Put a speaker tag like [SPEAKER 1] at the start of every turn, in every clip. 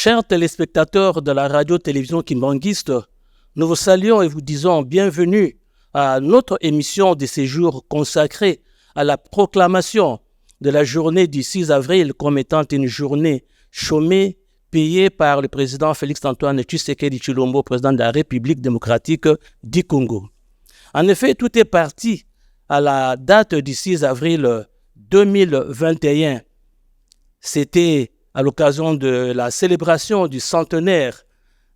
[SPEAKER 1] Chers téléspectateurs de la radio-télévision kimbanguiste, nous vous saluons et vous disons bienvenue à notre émission de séjour consacrée à la proclamation de la journée du 6 avril comme étant une journée chômée, payée par le président Félix-Antoine Tshisekedi Tshilombo, président de la République démocratique du Congo. En effet, tout est parti à la date du 6 avril 2021. C'était à l'occasion de la célébration du centenaire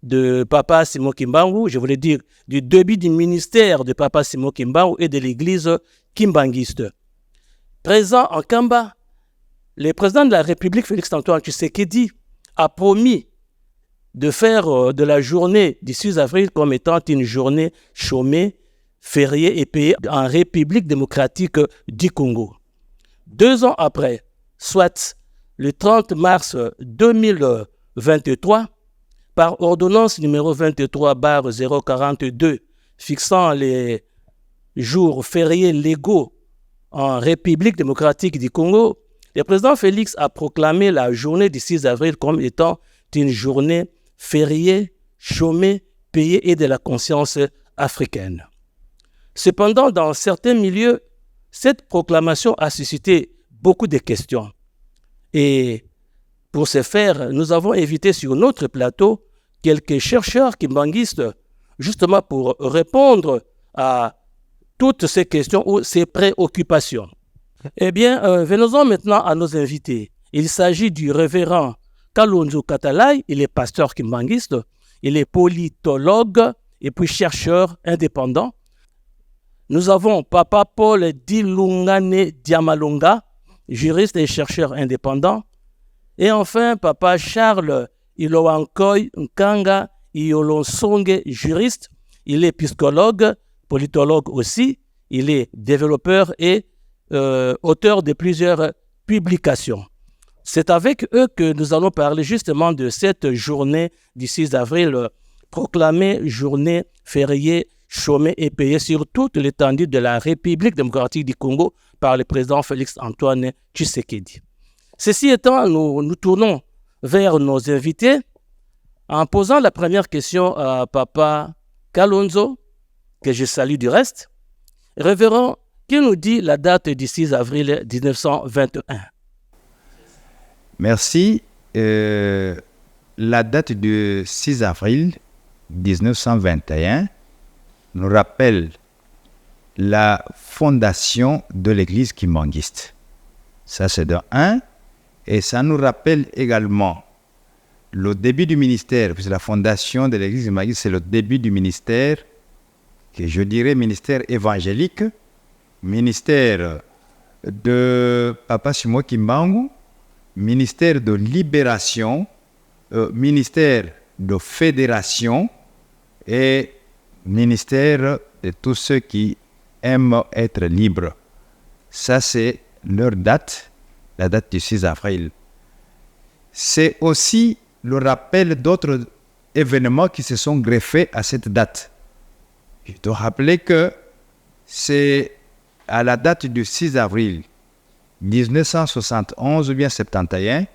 [SPEAKER 1] de Papa Simon Kimbangu, je voulais dire du début du ministère de Papa Simon Kimbangu et de l'église kimbanguiste. Présent en Kamba, le président de la République, Félix-Antoine Tshisekedi, a promis de faire de la journée du 6 avril comme étant une journée chômée, fériée et payée en République démocratique du Congo. 2 ans après, soit le 30 mars 2023, par ordonnance numéro 23/042 fixant les jours fériés légaux en République démocratique du Congo, le président Félix a proclamé la journée du 6 avril comme étant une journée fériée, chômée, payée et de la conscience africaine. Cependant, dans certains milieux, cette proclamation a suscité beaucoup de questions. Et pour ce faire, nous avons invité sur notre plateau quelques chercheurs kimbanguistes, justement pour répondre à toutes ces questions ou ces préoccupations. Eh bien, venons-en maintenant à nos invités. Il s'agit du révérend Kalonzo Katalai, il est pasteur kimbanguiste, il est politologue et puis chercheur indépendant. Nous avons Papa Paul Dilungane Diamalonga, juriste et chercheur indépendant. Et enfin, Papa Charles Ilowankoy Nkanga Iolonsonge, juriste. Il est psychologue, politologue aussi. Il est développeur et auteur de plusieurs publications. C'est avec eux que nous allons parler justement de cette journée du 6 avril, proclamée journée fériée, chômée et payée sur toute l'étendue de la République démocratique du Congo par le président Félix-Antoine Tshisekedi. Ceci étant, nous tournons vers nos invités en posant la première question à Papa Kalonzo, que je salue du reste. Révérend, qui nous dit la date du 6 avril 1921?
[SPEAKER 2] Merci. La date du 6 avril 1921 nous rappelle la fondation de l'église kimbanguiste. Ça, c'est de 1. Et ça nous rappelle également le début du ministère, puisque la fondation de l'église kimbanguiste, c'est le début du ministère, que je dirais ministère évangélique, ministère de Papa Simon Kimbangu, ministère de libération, ministère de fédération et ministère de tous ceux qui aiment être libres. Ça, c'est leur date, la date du 6 avril. C'est aussi le rappel d'autres événements qui se sont greffés à cette date. Je dois rappeler que c'est à la date du 6 avril 1971 ou bien 71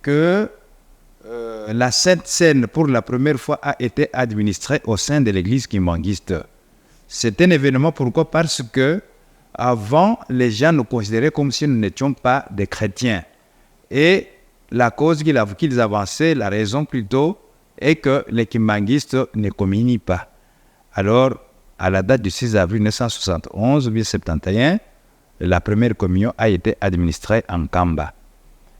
[SPEAKER 2] que la Sainte Seine, pour la première fois, a été administrée au sein de l'église kimbanguiste. C'est un événement, pourquoi? Parce que avant, les gens nous considéraient comme si nous n'étions pas des chrétiens. Et la cause qu'ils avançaient, la raison plutôt, est que les kimbanguistes ne communient pas. Alors, à la date du 6 avril 1971 ou 1971, la première communion a été administrée en Kamba.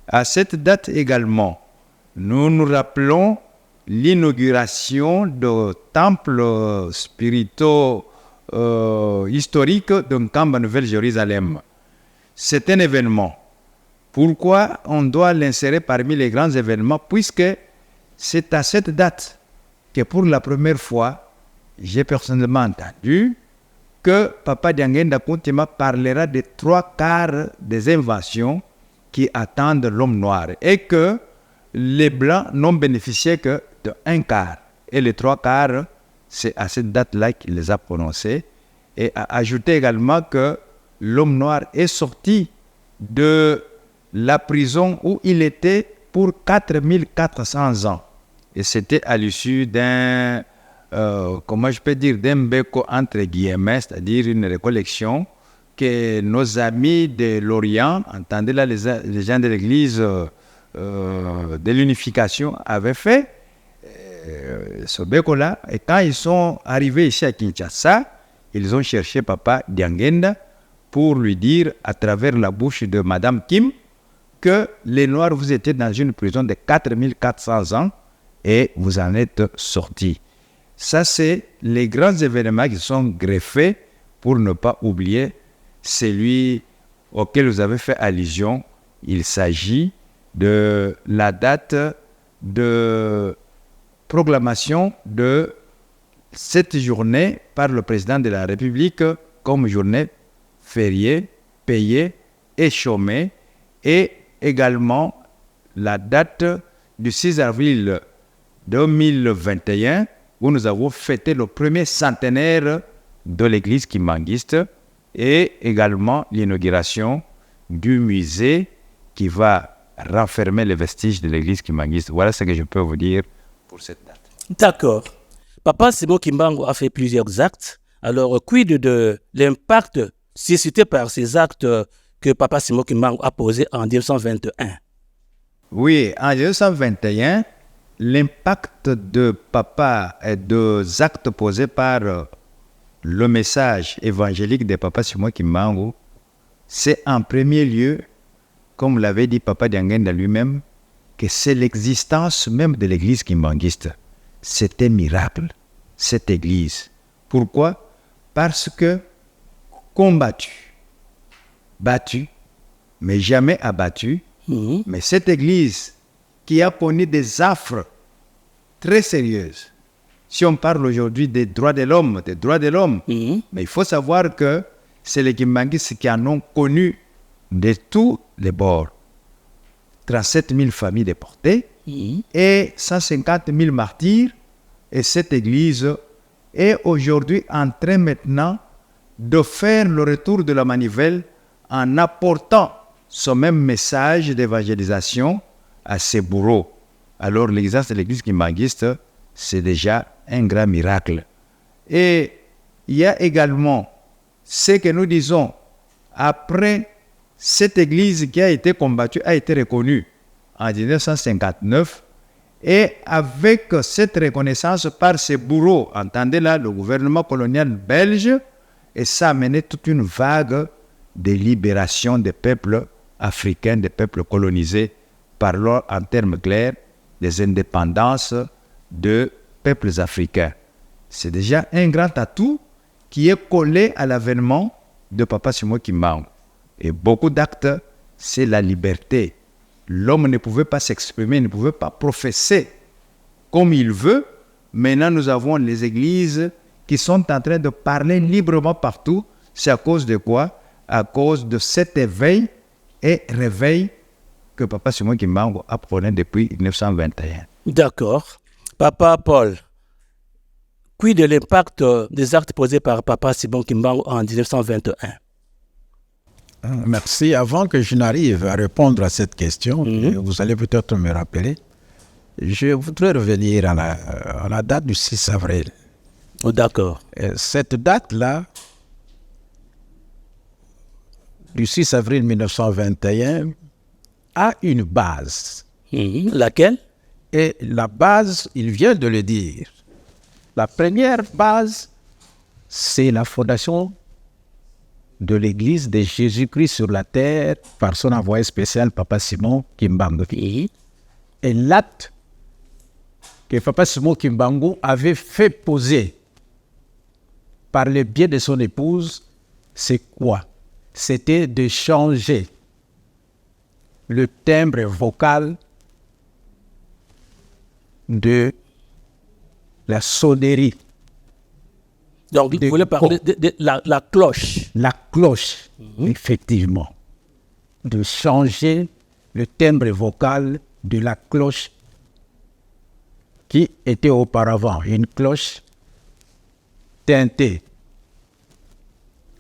[SPEAKER 2] À cette date également, nous nous rappelons l'inauguration de temples spirituels historiques de Kamba, Nouvelle-Jérusalem. C'est un événement. Pourquoi on doit l'insérer parmi les grands événements? Puisque c'est à cette date que pour la première fois, j'ai personnellement entendu que Papa Diangenda Kuntima parlera de 3/4 des invasions qui attendent l'homme noir et que les Blancs n'ont bénéficié que de 1/4. Et les 3/4, c'est à cette date-là qu'il les a prononcés. Et a ajouté également que l'homme noir est sorti de la prison où il était pour 4400 ans. Et c'était à l'issue d'un, comment je peux dire, d'un beko entre guillemets, c'est-à-dire une récollection que nos amis de l'Orient, entendez là les gens de l'Église de l'unification, avaient fait ce beko-là. Et quand ils sont arrivés ici à Kinshasa, ils ont cherché Papa Diangenda pour lui dire, à travers la bouche de Madame Kim, que les Noirs, vous étiez dans une prison de 4400 ans et vous en êtes sortis. Ça, c'est les grands événements qui sont greffés pour ne pas oublier celui auquel vous avez fait allusion. Il s'agit de la date de proclamation de cette journée par le président de la République comme journée fériée, payée et chômée, et également la date du 6 avril 2021 où nous avons fêté le premier centenaire de l'église kimbanguiste et également l'inauguration du musée qui va renfermer les vestiges de l'église kimbanguiste. Voilà ce que je peux vous dire pour cette date.
[SPEAKER 1] D'accord. Papa Simon Kimbangu a fait plusieurs actes. Alors, quid de l'impact suscité par ces actes que Papa Simon Kimbangu a posés en 1921?
[SPEAKER 2] Oui, en 1921, l'impact de Papa et des actes posés par le message évangélique de Papa Simon Kimbangu, c'est en premier lieu, comme l'avait dit Papa Diangenda lui-même, que c'est l'existence même de l'église kimbanguiste. C'est un miracle, cette église. Pourquoi? Parce que combattu, battu, mais jamais abattu, mais cette église qui a connu des affres très sérieuses. Si on parle aujourd'hui des droits de l'homme, mais il faut savoir que c'est les kimbanguistes qui en ont connu de tous les bords. 37 000 familles déportées et 150 000 martyrs. Et cette église est aujourd'hui en train maintenant de faire le retour de la manivelle en apportant ce même message d'évangélisation à ses bourreaux. Alors l'existence de l'église kimbanguiste, c'est déjà un grand miracle. Et il y a également ce que nous disons, après cette église qui a été combattue, a été reconnue en 1959, et avec cette reconnaissance par ses bourreaux, entendez là le gouvernement colonial belge, et ça a mené toute une vague de libération des peuples africains, des peuples colonisés, parlons en termes clairs, des indépendances de peuples africains. C'est déjà un grand atout qui est collé à l'avènement de Papa Simon Kimbangu. Et beaucoup d'actes, c'est la liberté. L'homme ne pouvait pas s'exprimer, ne pouvait pas professer comme il veut. Maintenant, nous avons les églises qui sont en train de parler librement partout. C'est à cause de quoi? À cause de cet éveil et réveil que Papa Simon Kimbangu a prôné depuis 1921.
[SPEAKER 1] D'accord. Papa Paul, quid de l'impact des actes posés par Papa Simon Kimbangu en 1921?
[SPEAKER 3] Merci. Avant que je n'arrive à répondre à cette question, vous allez peut-être me rappeler, je voudrais revenir à la date du 6 avril.
[SPEAKER 1] Oh, d'accord.
[SPEAKER 3] Cette date-là, du 6 avril 1921, a une base.
[SPEAKER 1] Laquelle?
[SPEAKER 3] Et la base, il vient de le dire. La première base, c'est la fondation de l'Église de Jésus-Christ sur la terre par son envoyé spécial, Papa Simon Kimbangu. Et l'acte que Papa Simon Kimbangu avait fait poser par le biais de son épouse, c'est quoi? C'était de changer le timbre vocal de la sonnerie.
[SPEAKER 1] Donc, vous voulez parler de la cloche.
[SPEAKER 3] La cloche, effectivement. De changer le timbre vocal de la cloche qui était auparavant une cloche teintée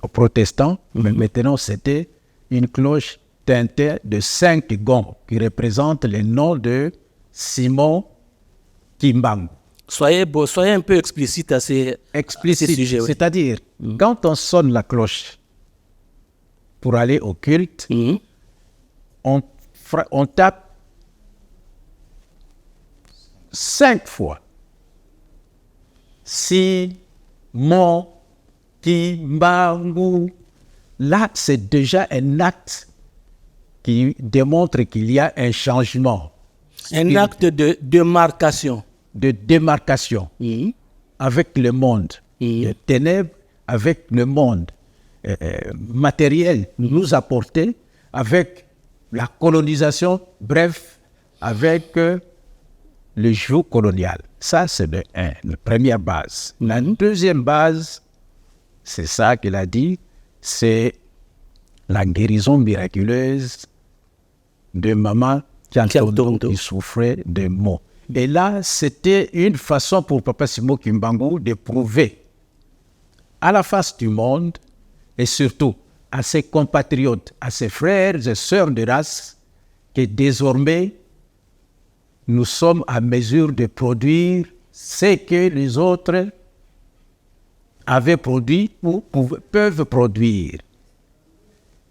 [SPEAKER 3] aux protestants, mais maintenant c'était une cloche teinté de 5 gonds qui représentent les noms de Simon Kimbangu.
[SPEAKER 1] Soyez un peu explicite à ces sujets. Oui.
[SPEAKER 3] C'est-à-dire, quand on sonne la cloche pour aller au culte, on tape 5 fois. Simon Kimbangu. Là, c'est déjà un acte qui démontre qu'il y a un changement.
[SPEAKER 1] Un acte de démarcation.
[SPEAKER 3] De démarcation avec le monde. Les ténèbres avec le monde matériel nous apporté, avec la colonisation, bref, avec le joug colonial. Ça, c'est la première base. La deuxième base, c'est ça qu'il a dit, c'est la guérison miraculeuse de Maman Kiantondo qui souffrait de maux. Et là, c'était une façon pour Papa Simon Kimbangu de prouver à la face du monde et surtout à ses compatriotes, à ses frères et sœurs de race, que désormais, nous sommes à mesure de produire ce que les autres avaient produit ou peuvent produire.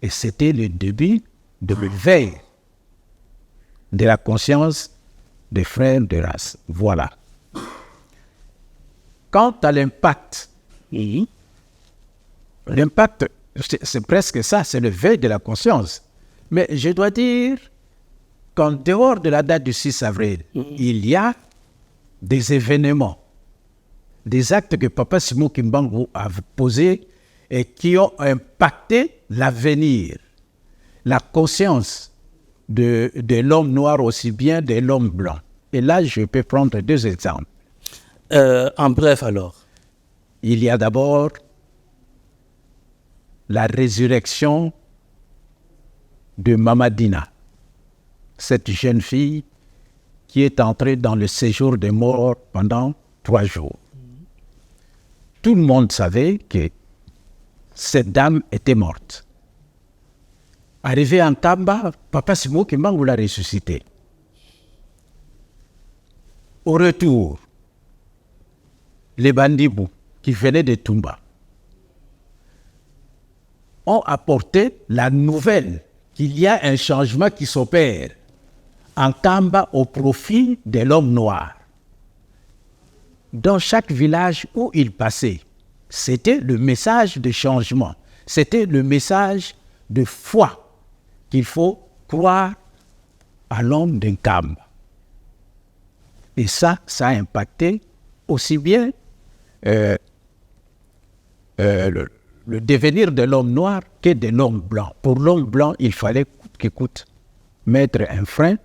[SPEAKER 3] Et c'était le début de l'éveil de la conscience des frères de race. Voilà. Quant à l'impact, l'impact, c'est presque ça, c'est l'éveil de la conscience. Mais je dois dire qu'en dehors de la date du 6 avril, il y a des événements, des actes que Papa Simon Kimbangu a posés et qui ont impacté l'avenir, la conscience de l'homme noir aussi bien de l'homme blanc. Et là, je peux prendre 2 exemples.
[SPEAKER 1] En bref alors.
[SPEAKER 3] Il y a d'abord la résurrection de Mamadina, cette jeune fille qui est entrée dans le séjour des morts pendant 3 jours. Tout le monde savait que cette dame était morte. Arrivé en Tamba, Papa Simon Kimbangu l'a ressuscité. Au retour, les bandibous qui venaient de Tumba ont apporté la nouvelle qu'il y a un changement qui s'opère en Tamba au profit de l'homme noir. Dans chaque village où il passait, c'était le message de changement, c'était le message de foi qu'il faut croire à l'homme d'un Kamba. Et ça a impacté aussi bien le devenir de l'homme noir que de l'homme blanc. Pour l'homme blanc, il fallait coûte que coûte mettre un frein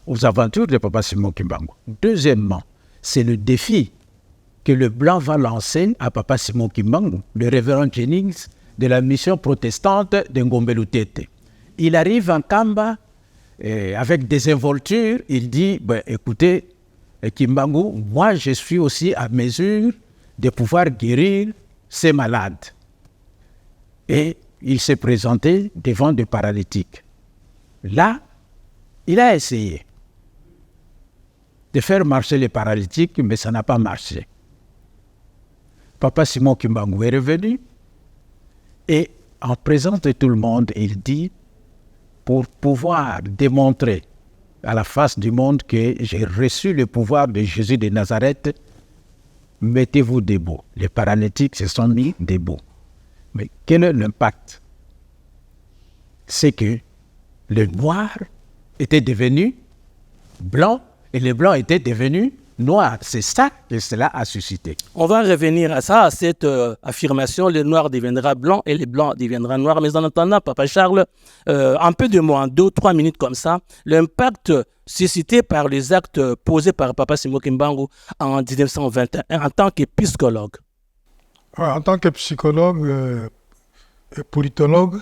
[SPEAKER 3] aux aventures de Papa Simon Kimbangu. Deuxièmement, c'est le défi que le blanc va lancer à Papa Simon Kimbangu, le révérend Jennings, de la mission protestante de Ngombelu Tete. Il arrive en Kamba avec désinvolture, il dit, écoutez, Kimbangu, moi je suis aussi à mesure de pouvoir guérir ces malades. Et il s'est présenté devant des paralytiques. Là, il a essayé de faire marcher les paralytiques, mais ça n'a pas marché. Papa Simon Kimbangu est revenu et en présence de tout le monde, il dit, pour pouvoir démontrer à la face du monde que j'ai reçu le pouvoir de Jésus de Nazareth, mettez-vous debout. Les paralytiques se sont mis debout. Mais quel est l'impact? C'est que le noir était devenu blanc et le blanc était devenu noir. C'est ça que cela a suscité.
[SPEAKER 1] On va revenir à ça, à cette affirmation, le noir deviendra blanc et le blanc deviendra noir. Mais en attendant, Papa Charles, un peu de mots, en 2 ou 3 minutes comme ça, l'impact suscité par les actes posés par Papa Simon Kimbangu en 1921 en tant que psychologue.
[SPEAKER 4] En tant que psychologue et politologue,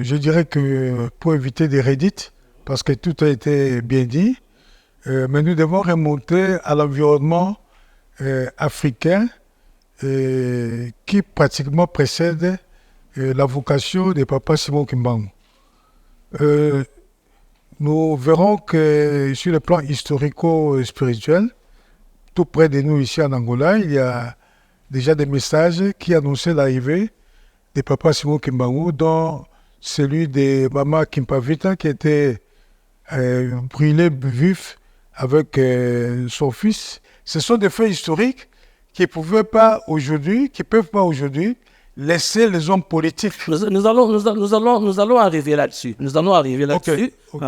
[SPEAKER 4] je dirais que pour éviter des redites, parce que tout a été bien dit, mais nous devons remonter à l'environnement africain qui pratiquement précède la vocation de Papa Simon Kimbangu. Nous verrons que sur le plan historico-spirituel, tout près de nous ici en Angola, il y a déjà des messages qui annonçaient l'arrivée de Papa Simon Kimbangu, dont celui de Mama Kimpavita qui était brûlé vif avec son fils. Ce sont des faits historiques qui ne peuvent pas aujourd'hui laisser les hommes politiques.
[SPEAKER 1] Nous allons arriver là-dessus.
[SPEAKER 4] Okay.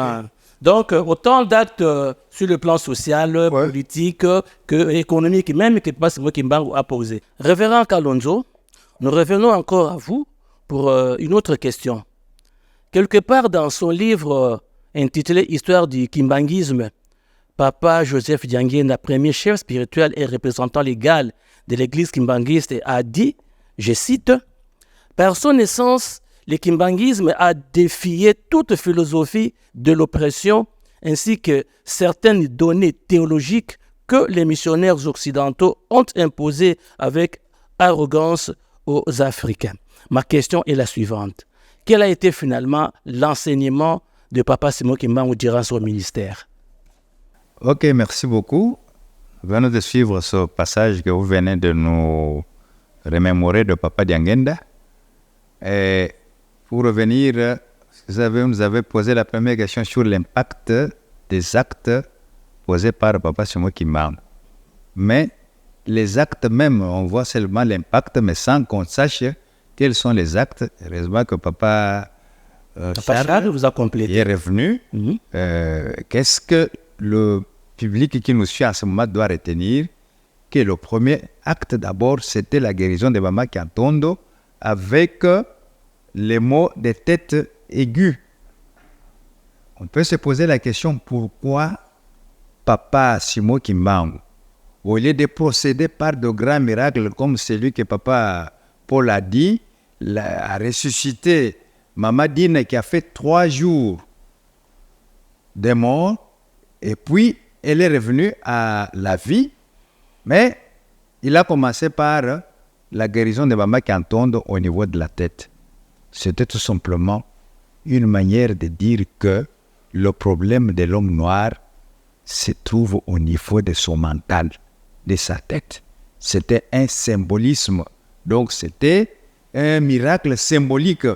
[SPEAKER 1] Donc, autant d'actes sur le plan social, politique, économique, même que Papa Simon Kimbangu a posé. Révérend Kalonzo, nous revenons encore à vous pour une autre question. Quelque part dans son livre intitulé Histoire du Kimbanguisme, Papa Joseph Diangenda, premier chef spirituel et représentant légal de l'église kimbanguiste, a dit, je cite, « Par son essence, le kimbanguisme a défié toute philosophie de l'oppression ainsi que certaines données théologiques que les missionnaires occidentaux ont imposées avec arrogance aux Africains. » Ma question est la suivante. Quel a été finalement l'enseignement de Papa Simon Kimbangu durant son ministère?
[SPEAKER 2] Ok, merci beaucoup. Venons de suivre ce passage que vous venez de nous remémorer de Papa Diangenda. Et pour revenir, vous nous avez posé la première question sur l'impact des actes posés par Papa Simon Kimbangu. Mais les actes même, on voit seulement l'impact, mais sans qu'on sache quels sont les actes. Heureusement que Papa
[SPEAKER 1] Charles vous a complété.
[SPEAKER 2] Est revenu. Qu'est-ce que le public qui nous suit en ce moment doit retenir? Que le premier acte d'abord, c'était la guérison de Mama Kiantondo avec les maux de tête aiguës. On peut se poser la question, pourquoi Papa Simon Kimbangu, au lieu de procéder par de grands miracles comme celui que Papa Paul a dit, a ressuscité Mama Dine qui a fait 3 jours de mort, et puis elle est revenue à la vie, mais il a commencé par la guérison de Mama Kiantondo au niveau de la tête. C'était tout simplement une manière de dire que le problème de l'homme noir se trouve au niveau de son mental, de sa tête. C'était un symbolisme. Donc c'était un miracle symbolique,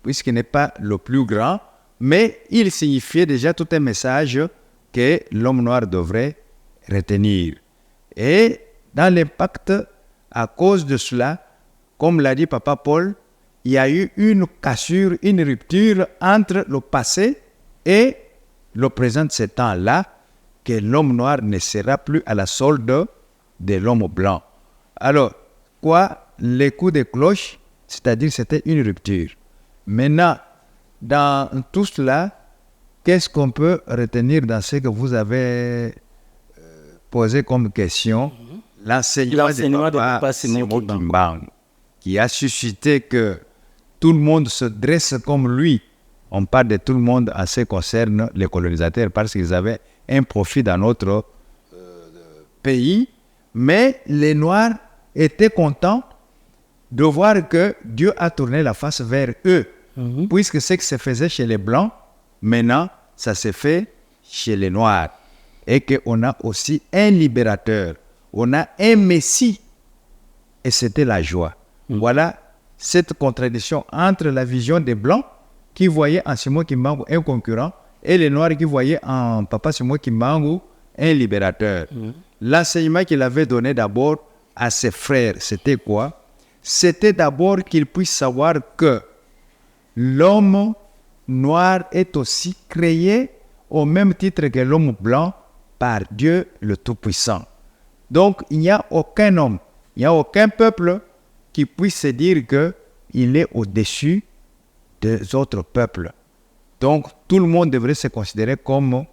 [SPEAKER 2] puisqu'il n'est pas le plus grand, mais il signifiait déjà tout un message que l'homme noir devrait retenir. Et dans l'impact, à cause de cela, comme l'a dit Papa Paul, il y a eu une cassure, une rupture entre le passé et le présent de ce temps-là, que l'homme noir ne sera plus à la solde de l'homme blanc. Alors, quoi? Les coups de cloche, c'est-à-dire c'était une rupture. Maintenant, dans tout cela, qu'est-ce qu'on peut retenir dans ce que vous avez posé comme question? L'enseignement de Papa Simon Kimbangu, qui a suscité que tout le monde se dresse comme lui. On parle de tout le monde en ce qui concerne les colonisateurs parce qu'ils avaient un profit dans notre pays. Mais les Noirs étaient contents de voir que Dieu a tourné la face vers eux. Puisque ce qui se faisait chez les Blancs, maintenant, ça se fait chez les Noirs. Et qu'on a aussi un libérateur. On a un Messie. Et c'était la joie. Voilà cette contradiction entre la vision des Blancs qui voyaient en Simon Kimbangu un concurrent et les Noirs qui voyaient en Papa Simon Kimbangu un libérateur. L'enseignement qu'il avait donné d'abord à ses frères, c'était quoi? C'était d'abord qu'ils puissent savoir que l'homme noir est aussi créé au même titre que l'homme blanc par Dieu le Tout-Puissant. Donc, il n'y a aucun homme, il n'y a aucun peuple qui puisse se dire qu'il est au-dessus des autres peuples. Donc, tout le monde devrait se considérer comme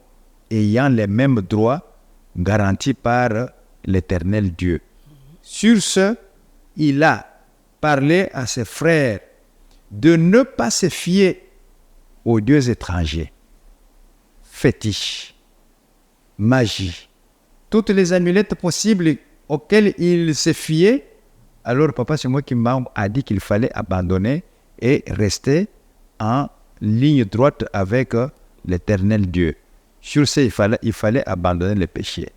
[SPEAKER 2] ayant les mêmes droits garantis par l'Éternel Dieu. Sur ce, il a parlé à ses frères de ne pas se fier aux dieux étrangers, fétiches, magie, toutes les amulettes possibles auxquelles il se fiait. Alors Papa Simon Kimbangu a dit qu'il fallait abandonner et rester en ligne droite avec l'éternel Dieu. Sur ce, il fallait abandonner le péché.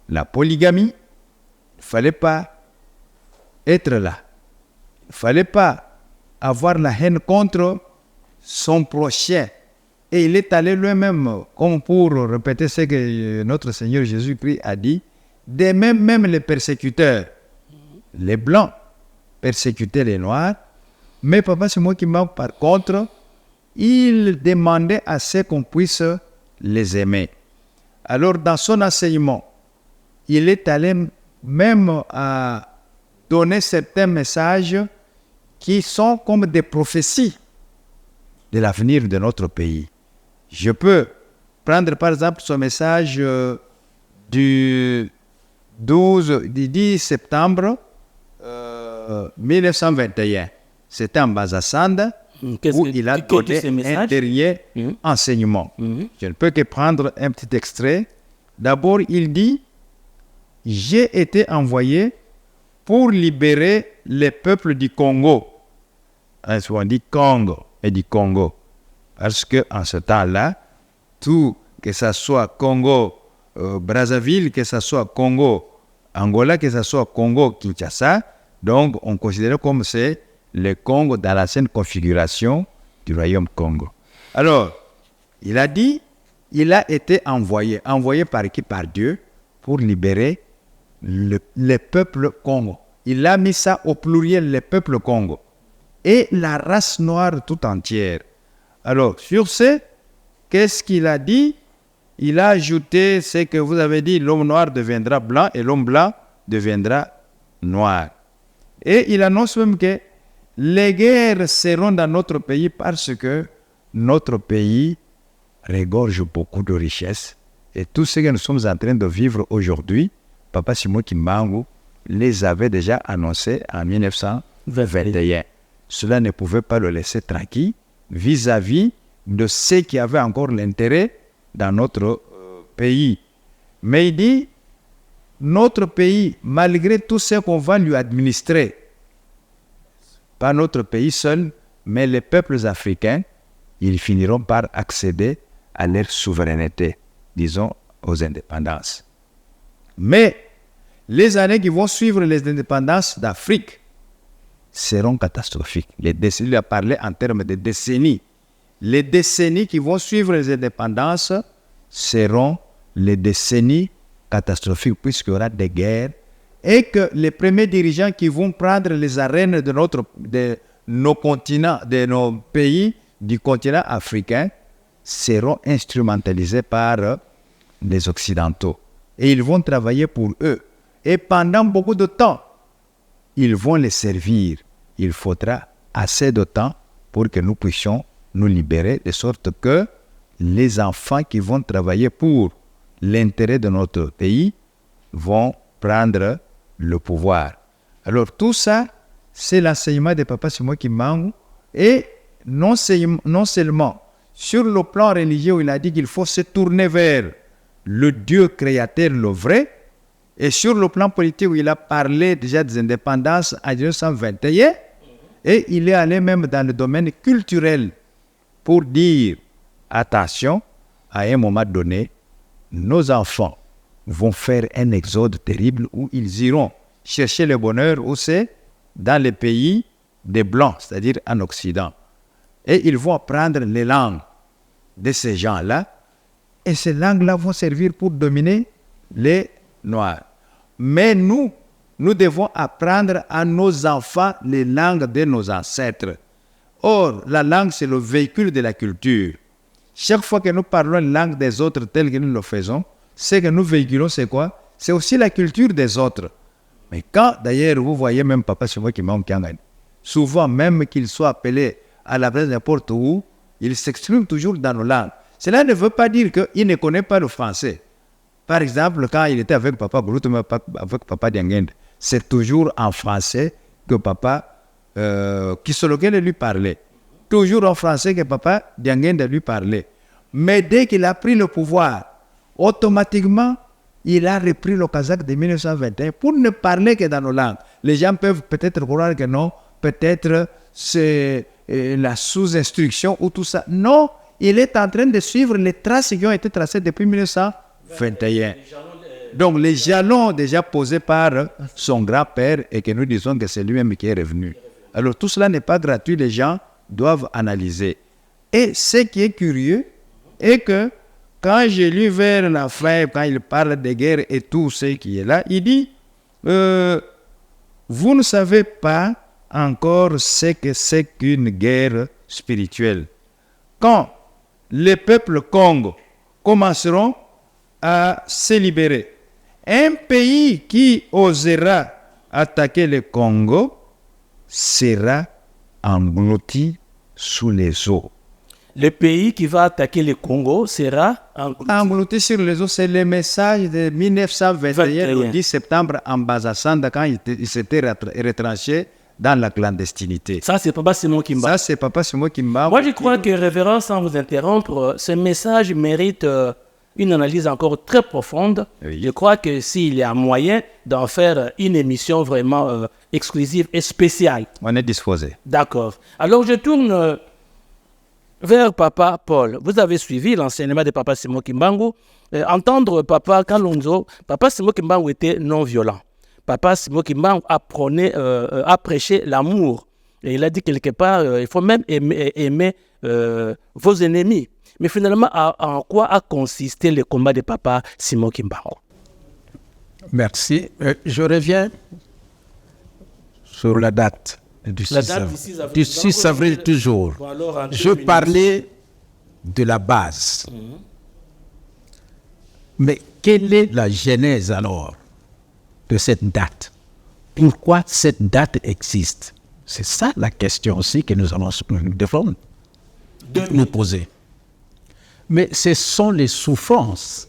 [SPEAKER 2] La polygamie, il ne fallait pas être là. Il ne fallait pas avoir la haine contre son prochain. Et il est allé lui-même, comme pour répéter ce que notre Seigneur Jésus-Christ a dit, de même les persécuteurs, les blancs persécutaient les noirs, mais Papa Simon Kimbangu, par contre, il demandait à ce qu'on puisse les aimer. Alors, dans son enseignement, il est allé même à donner certains messages qui sont comme des prophéties de l'avenir de notre pays. Je peux prendre par exemple son message du 10 septembre 1921. C'était en Bazassanda où il a donné un dernier enseignement. Je ne peux que prendre un petit extrait. D'abord, il dit « J'ai été envoyé pour libérer les peuples du Congo. » On dit Congo et du Congo. Parce qu'en ce temps-là, tout, que ce soit Congo, Brazzaville, que ce soit Congo, Angola, que ce soit Congo, Kinshasa, donc on considérait comme c'est le Congo dans l'ancienne configuration du royaume Congo. Alors, il a dit, il a été envoyé par qui? Par Dieu, pour libérer le peuple Congo. Il a mis ça au pluriel, le peuple Congo. Et la race noire tout entière. Alors, sur ce, qu'est-ce qu'il a dit? Il a ajouté ce que vous avez dit, l'homme noir deviendra blanc et l'homme blanc deviendra noir. Et il annonce même que les guerres seront dans notre pays parce que notre pays regorge beaucoup de richesses. Et tout ce que nous sommes en train de vivre aujourd'hui, Papa Simon Kimbangu les avait déjà annoncés en 1921. Cela ne pouvait pas le laisser tranquille vis-à-vis de ceux qui avaient encore l'intérêt dans notre pays. Mais il dit, notre pays, malgré tout ce qu'on va lui administrer, pas notre pays seul, mais les peuples africains, ils finiront par accéder à leur souveraineté, disons, aux indépendances. Mais les années qui vont suivre les indépendances d'Afrique seront catastrophiques. Les décennies, il a parlé en termes de décennies. Les décennies qui vont suivre les indépendances seront les décennies catastrophiques puisqu'il y aura des guerres et que les premiers dirigeants qui vont prendre les arènes de nos continents, de nos pays du continent africain seront instrumentalisés par les Occidentaux. Et ils vont travailler pour eux. Et pendant beaucoup de temps, ils vont les servir. Il faudra assez de temps pour que nous puissions nous libérer, de sorte que les enfants qui vont travailler pour l'intérêt de notre pays vont prendre le pouvoir. Alors tout ça, c'est l'enseignement de Papa Simon Kimbangu. Et non seulement sur le plan religieux où il a dit qu'il faut se tourner vers le Dieu créateur, le vrai, et sur le plan politique où il a parlé déjà des indépendances en 1921, et il est allé même dans le domaine culturel pour dire, attention, à un moment donné, nos enfants vont faire un exode terrible où ils iront chercher le bonheur où c'est dans les pays des Blancs, c'est-à-dire en Occident. Et ils vont apprendre les langues de ces gens-là, et ces langues-là vont servir pour dominer les Noirs. Mais nous devons apprendre à nos enfants les langues de nos ancêtres. Or, la langue, c'est le véhicule de la culture. Chaque fois que nous parlons la langue des autres telle que nous le faisons, ce que nous véhiculons, c'est quoi? C'est aussi la culture des autres. Mais quand, d'ailleurs, vous voyez même Papa Simon Kimbangu, souvent, même qu'il soit appelé à la place n'importe où, il s'exprime toujours dans nos langues. Cela ne veut pas dire qu'il ne connaît pas le français. Par exemple, quand il était avec Papa Gouroutou, avec Papa Diangende, c'est toujours en français que Papa Kisologuele lui parlait. Toujours en français que Papa Diangende lui parlait. Mais dès qu'il a pris le pouvoir, automatiquement, il a repris le kazakh de 1921 pour ne parler que dans nos langues. Les gens peuvent peut-être croire que non, peut-être c'est la sous-instruction ou tout ça. Non, il est en train de suivre les traces qui ont été tracées depuis 1921. Donc les jalons déjà posés par son grand-père et que nous disons que c'est lui-même qui est revenu. Alors tout cela n'est pas gratuit, les gens doivent analyser. Et ce qui est curieux est que quand j'ai lu vers la fin, quand il parle de guerre et tout ce qui est là, il dit vous ne savez pas encore ce que c'est qu'une guerre spirituelle. Quand les peuples Congo commenceront à se libérer, un pays qui osera attaquer le Congo sera englouti sous les eaux.
[SPEAKER 1] Le pays qui va attaquer le Congo sera
[SPEAKER 2] englouti sur les eaux. C'est le message de 1921, le 10 septembre, en Bazassanda, quand il s'était retranché dans la clandestinité.
[SPEAKER 1] Ça, c'est Papa Simon Kimbangu.
[SPEAKER 2] Ça, c'est Papa Simon Kimbangu.
[SPEAKER 1] Moi, je crois que, révérend, sans vous interrompre, ce message mérite une analyse encore très profonde.
[SPEAKER 2] Oui.
[SPEAKER 1] Je crois que s'il y a moyen d'en faire une émission vraiment exclusive et spéciale.
[SPEAKER 2] On est disposé.
[SPEAKER 1] D'accord. Alors, je tourne vers Papa Paul. Vous avez suivi l'enseignement de Papa Simon Kimbangu. Entendre Papa Kalonzo, Papa Simon Kimbangu était non-violent. Papa Simon Kimbangu a prêché l'amour. Et il a dit quelque part, il faut même aimer vos ennemis. Mais finalement, en quoi a consisté le combat de Papa Simon Kimbangu?
[SPEAKER 3] Merci. Je reviens sur la date du 6 avril toujours.
[SPEAKER 1] Bon, alors,
[SPEAKER 3] je parlais de la base. Mais quelle est la genèse alors de cette date? Pourquoi cette date existe? C'est ça la question aussi que nous allons nous poser. Mais ce sont les souffrances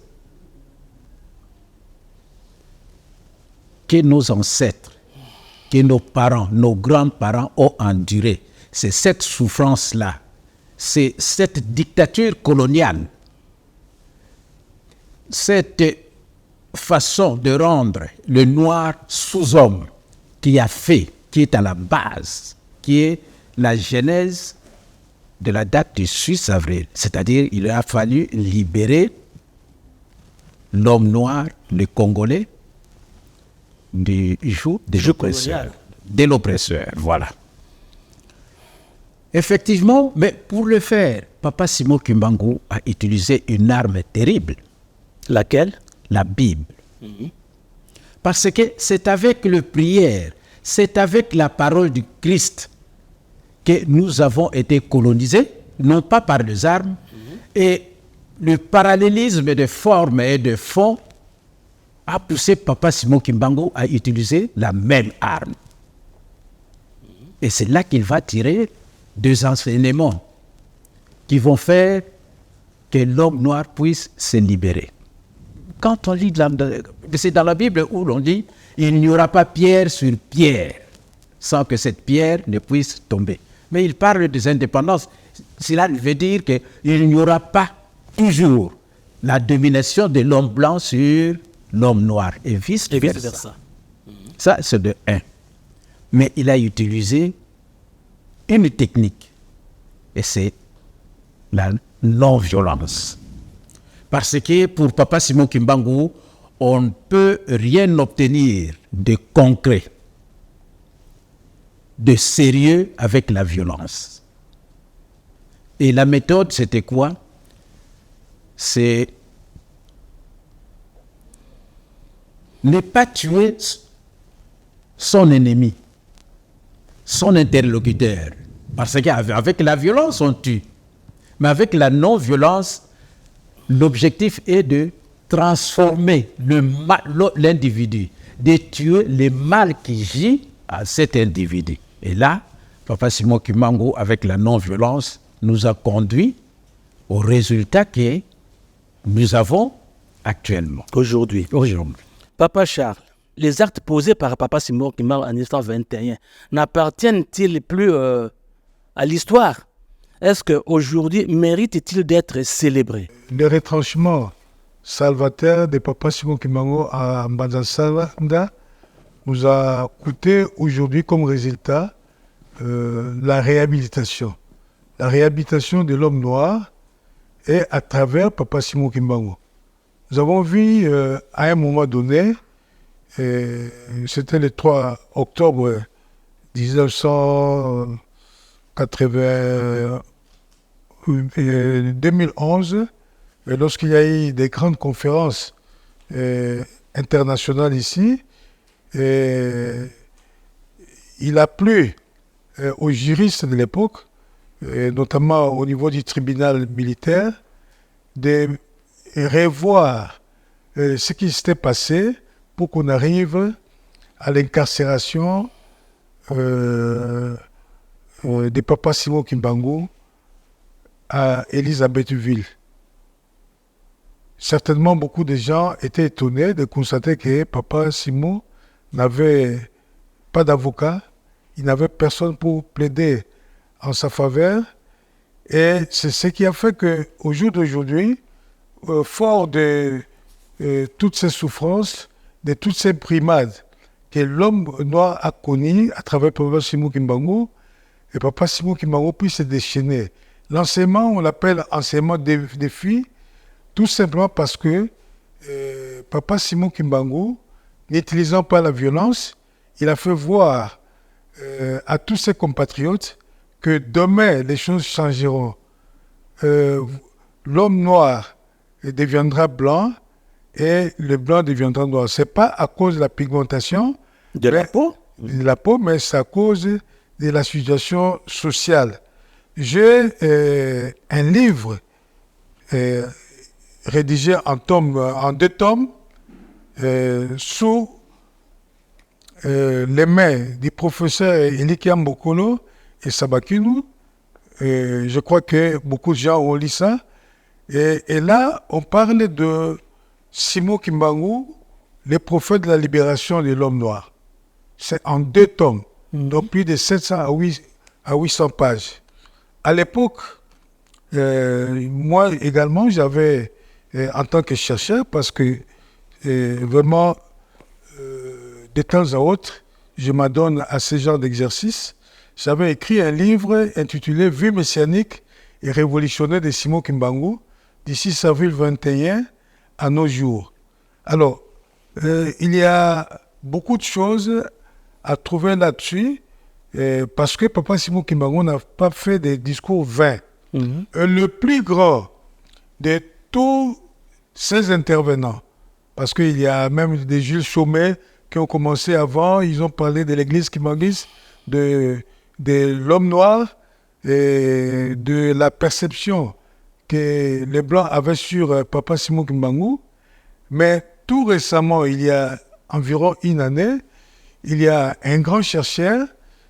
[SPEAKER 3] que nos ancêtres, que nos parents, nos grands-parents ont endurées. C'est cette souffrance-là, c'est cette dictature coloniale, cette façon de rendre le noir sous-homme qui est à la base, qui est la genèse de la date du 6 avril. C'est-à-dire il a fallu libérer l'homme noir, le Congolais, du joug de l'oppresseur. De l'oppresseur, voilà. Effectivement, mais pour le faire, Papa Simon Kimbangu a utilisé une arme terrible.
[SPEAKER 1] Laquelle?
[SPEAKER 3] La Bible. Parce que c'est avec la prière, c'est avec la parole du Christ que nous avons été colonisés, non pas par les armes, et le parallélisme de forme et de fond a poussé Papa Simon Kimbangu à utiliser la même arme. Et c'est là qu'il va tirer deux enseignements qui vont faire que l'homme noir puisse se libérer. Quand on lit, c'est dans la Bible où l'on dit « il n'y aura pas pierre sur pierre sans que cette pierre ne puisse tomber ». Mais il parle des indépendances. Cela veut dire qu'il n'y aura pas toujours la domination de l'homme blanc sur l'homme noir et vice-versa. Ça, c'est de 1. Mais il a utilisé une technique, et c'est la non-violence. Parce que pour Papa Simon Kimbangu, on ne peut rien obtenir de concret, de sérieux avec la violence. Et la méthode, c'était quoi? C'est ne pas tuer son ennemi, son interlocuteur. Parce qu'avec la violence, on tue. Mais avec la non-violence, l'objectif est de transformer l'individu, de tuer le mal qui gît à cet individu. Et là, Papa Simon Kimbangu, avec la non-violence, nous a conduit au résultat que nous avons actuellement.
[SPEAKER 1] Aujourd'hui. Papa Charles, les actes posés par Papa Simon Kimbangu en 1921 n'appartiennent-ils plus à l'histoire? Est-ce qu'aujourd'hui, mérite-t-il d'être célébré?
[SPEAKER 4] Le retranchement salvateur de Papa Simon Kimbangu à Mbanza-Sanda nous a coûté aujourd'hui comme résultat la réhabilitation. La réhabilitation de l'homme noir est à travers Papa Simon Kimbangu. Nous avons vu à un moment donné, c'était le 3 octobre 2011, lorsqu'il y a eu des grandes conférences internationales ici, il a plu aux juristes de l'époque, notamment au niveau du tribunal militaire, de revoir ce qui s'était passé pour qu'on arrive à l'incarcération de Papa Simon Kimbangu à Elisabethville. Certainement, beaucoup de gens étaient étonnés de constater que Papa Simon n'avait pas d'avocat, il n'avait personne pour plaider en sa faveur. Et c'est ce qui a fait qu'au jour d'aujourd'hui, fort de toutes ces souffrances, de toutes ces brimades que l'homme noir a connues à travers Papa Simon Kimbangu, et Papa Simon Kimbangu puisse se déchaîner. L'enseignement, on l'appelle enseignement des filles, tout simplement parce que Papa Simon Kimbangu, n'utilisant pas la violence, il a fait voir à tous ses compatriotes que demain, les choses changeront. L'homme noir deviendra blanc et le blanc deviendra noir. Ce n'est pas à cause de la pigmentation
[SPEAKER 1] de la peau,
[SPEAKER 4] mais c'est à cause de la situation sociale. J'ai un livre rédigé en 2 tomes sous les mains du professeur Elikia Mbokolo et Sabakinu. Je crois que beaucoup de gens ont lu ça. Et là, on parle de Simon Kimbangu, le prophète de la libération de l'homme noir. C'est en 2 tomes, donc plus de 700 à 800 pages. À l'époque, moi également, j'avais, en tant que chercheur, parce que vraiment, de temps à autre, je m'adonne à ce genre d'exercice, j'avais écrit un livre intitulé « Vie messianique et révolutionnaire de Simon Kimbangu, du 6 avril 21 à nos jours ». Alors, il y a beaucoup de choses à trouver là-dessus, parce que Papa Simon Kimbangu n'a pas fait des discours vains. Le plus grand de tous ces intervenants, parce qu'il y a même des Jules Chaumet qui ont commencé avant, ils ont parlé de l'église kimbanguiste, de l'homme noir et de la perception que les Blancs avaient sur Papa Simon Kimbangu. Mais tout récemment, il y a environ 1 année, il y a un grand chercheur,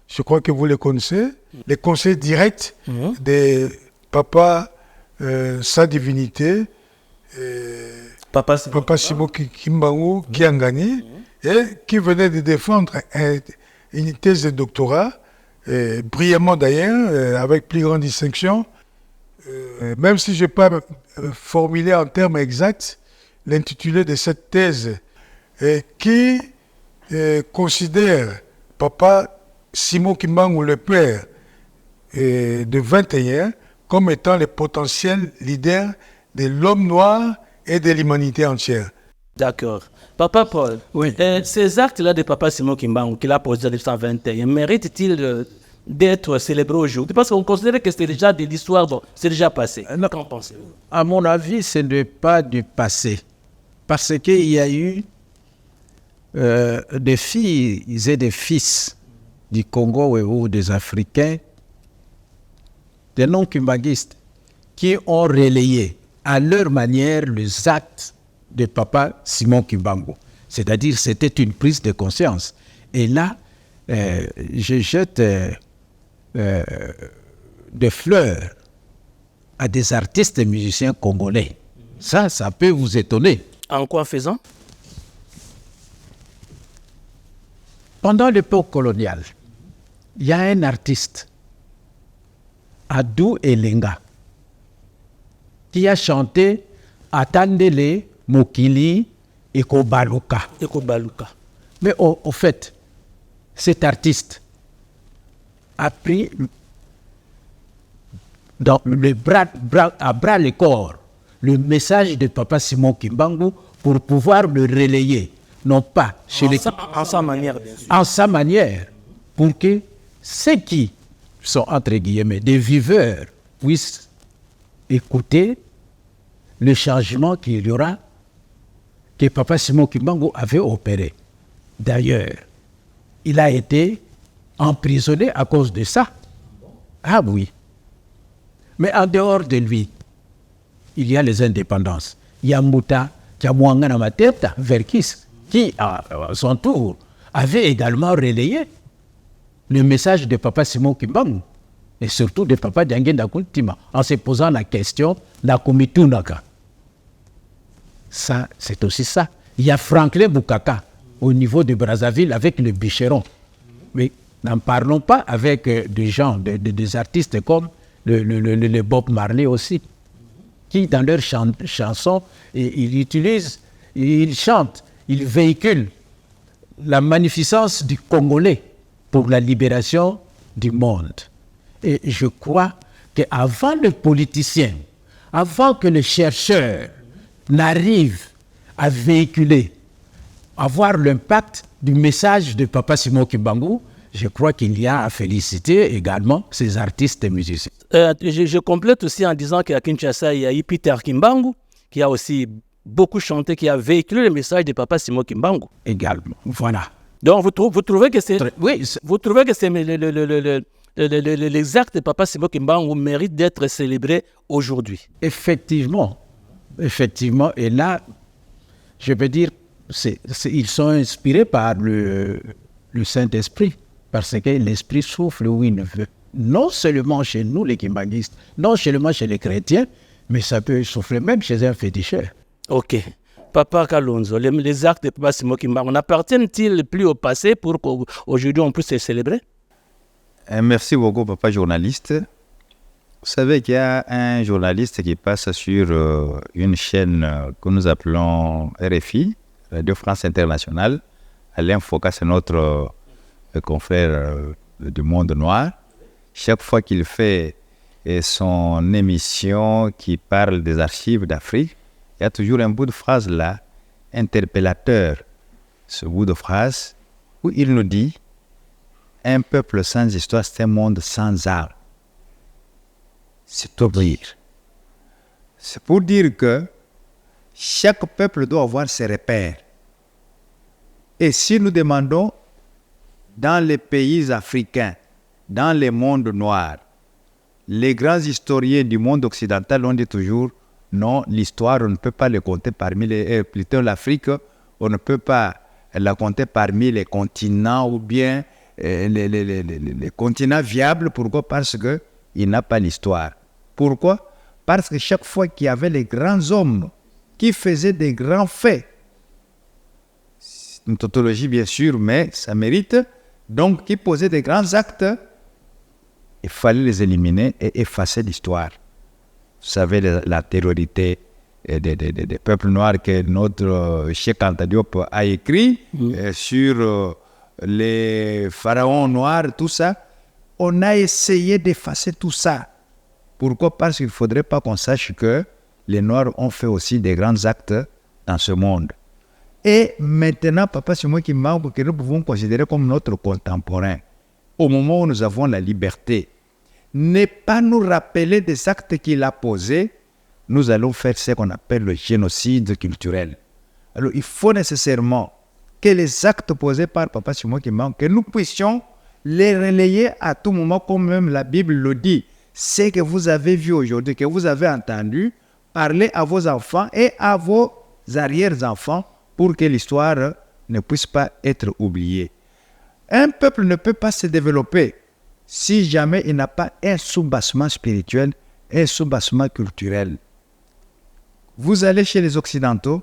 [SPEAKER 4] je crois que vous le connaissez, le conseil direct de Papa, sa divinité, Papa Simon Kimbangu Kiangani, et qui venait de défendre une thèse de doctorat, brillamment d'ailleurs, avec plus grande distinction, même si je n'ai pas formulé en termes exacts l'intitulé de cette thèse, qui considère Papa Simon Kimbangu, le père de 21, comme étant le potentiel leader de l'homme noir et de l'humanité entière.
[SPEAKER 1] D'accord. Papa Paul,
[SPEAKER 3] Oui.
[SPEAKER 1] Ces actes-là de Papa Simon Kimbangu qu'il a posé en 1921, méritent-ils d'être célébrés aujourd'hui? Parce qu'on considérait que c'était déjà de l'histoire, donc c'est déjà passé.
[SPEAKER 3] Non.
[SPEAKER 1] Qu'en pensez-vous?
[SPEAKER 3] À mon avis, ce n'est pas du passé. Parce qu'il y a eu des filles et des fils du Congo ou des Africains, des non-kimbanguistes, qui ont relayé à leur manière les actes de Papa Simon Kimbangu. C'est-à-dire, c'était une prise de conscience. Et là, je jette des fleurs à des artistes et musiciens congolais. Ça peut vous étonner.
[SPEAKER 1] En quoi faisant?
[SPEAKER 3] Pendant l'époque coloniale, il y a un artiste, Adou Elenga, qui a chanté Atandele, Mokili et Kobaluka.
[SPEAKER 1] Eko Baluka.
[SPEAKER 3] Mais au fait, cet artiste a pris à bras le corps le message de Papa Simon Kimbangu pour pouvoir le relayer, non pas chez
[SPEAKER 1] en sa manière, bien sûr.
[SPEAKER 3] en sa manière, pour que ceux qui sont, entre guillemets, des viveurs puissent écouter le changement qu'il y aura, que Papa Simon Kimbangu avait opéré. D'ailleurs, il a été emprisonné à cause de ça. Ah oui. Mais en dehors de lui, il y a les indépendances. Il y a Mouta Kiamouangana Mateta, Verkis, qui, à son tour, avait également relayé le message de Papa Simon Kimbangu et surtout de Papa Diangenda Kuntima en se posant la question la Komitunaka. Ça, c'est aussi ça. Il y a Franklin Boukaka au niveau de Brazzaville avec le Bicheron. Mais n'en parlons pas avec des gens, des artistes comme le Bob Marley aussi, qui dans leurs chansons, ils chantent, ils véhiculent la magnificence du Congolais pour la libération du monde. Et je crois qu'avant le politicien, avant que le chercheur n'arrive à véhiculer, à voir l'impact du message de Papa Simon Kimbangu, je crois qu'il y a à féliciter également ces artistes et musiciens.
[SPEAKER 1] Je complète aussi en disant qu'à Kinshasa, il y a eu Peter Kimbangu, qui a aussi beaucoup chanté, qui a véhiculé le message de Papa Simon Kimbangu.
[SPEAKER 3] Également, voilà.
[SPEAKER 1] Donc vous trouvez que c'est...
[SPEAKER 3] Oui,
[SPEAKER 1] vous trouvez que c'est les actes de Papa Simon Kimbangu méritent d'être célébrés aujourd'hui?
[SPEAKER 3] Effectivement. Et là, je veux dire, ils sont inspirés par le Saint-Esprit, parce que l'Esprit souffle où il ne veut. Non seulement chez nous, les kimbanguistes, non seulement chez les chrétiens, mais ça peut souffler même chez un féticheur.
[SPEAKER 1] Ok. Papa Kalonzo, les actes de Papa Simon Kimbangu n'appartiennent-ils plus au passé pour qu'aujourd'hui on puisse les célébrer?
[SPEAKER 2] Merci beaucoup, papa journaliste. Vous savez qu'il y a un journaliste qui passe sur une chaîne que nous appelons RFI, Radio France Internationale. Alain Foucault, c'est notre confrère du Monde Noir. Chaque fois qu'il fait son émission qui parle des archives d'Afrique, il y a toujours un bout de phrase là, interpellateur. Ce bout de phrase où il nous dit « Un peuple sans histoire, c'est un monde sans art. » C'est tout dire. C'est pour dire que chaque peuple doit avoir ses repères. Et si nous demandons dans les pays africains, dans les mondes noirs, les grands historiens du monde occidental ont dit toujours non, l'histoire, on ne peut pas le compter parmi les... plutôt l'Afrique, on ne peut pas la compter parmi les continents ou bien les continents viables. Pourquoi? Parce qu'il n'a pas l'histoire. Pourquoi? Parce que chaque fois qu'il y avait les grands hommes qui faisaient des grands faits, une tautologie bien sûr, mais ça mérite, donc qui posaient des grands actes, il fallait les éliminer et effacer l'histoire. Vous savez, la terrorité des peuples noirs que notre Cheikh Anta Diop a écrit sur les pharaons noirs, tout ça. On a essayé d'effacer tout ça. Pourquoi? Parce qu'il ne faudrait pas qu'on sache que les Noirs ont fait aussi des grands actes dans ce monde. Et maintenant, Papa Simon Kimbangu, que nous pouvons considérer comme notre contemporain, au moment où nous avons la liberté, n'est pas nous rappeler des actes qu'il a posés, nous allons faire ce qu'on appelle le génocide culturel. Alors, il faut nécessairement que les actes posés par Papa Simon Kimbangu, que nous puissions les relayer à tout moment, comme même la Bible le dit. Ce que vous avez vu aujourd'hui, que vous avez entendu, parlez à vos enfants et à vos arrière-enfants pour que l'histoire ne puisse pas être oubliée. Un peuple ne peut pas se développer si jamais il n'a pas un soubassement spirituel, un soubassement culturel. Vous allez chez les Occidentaux,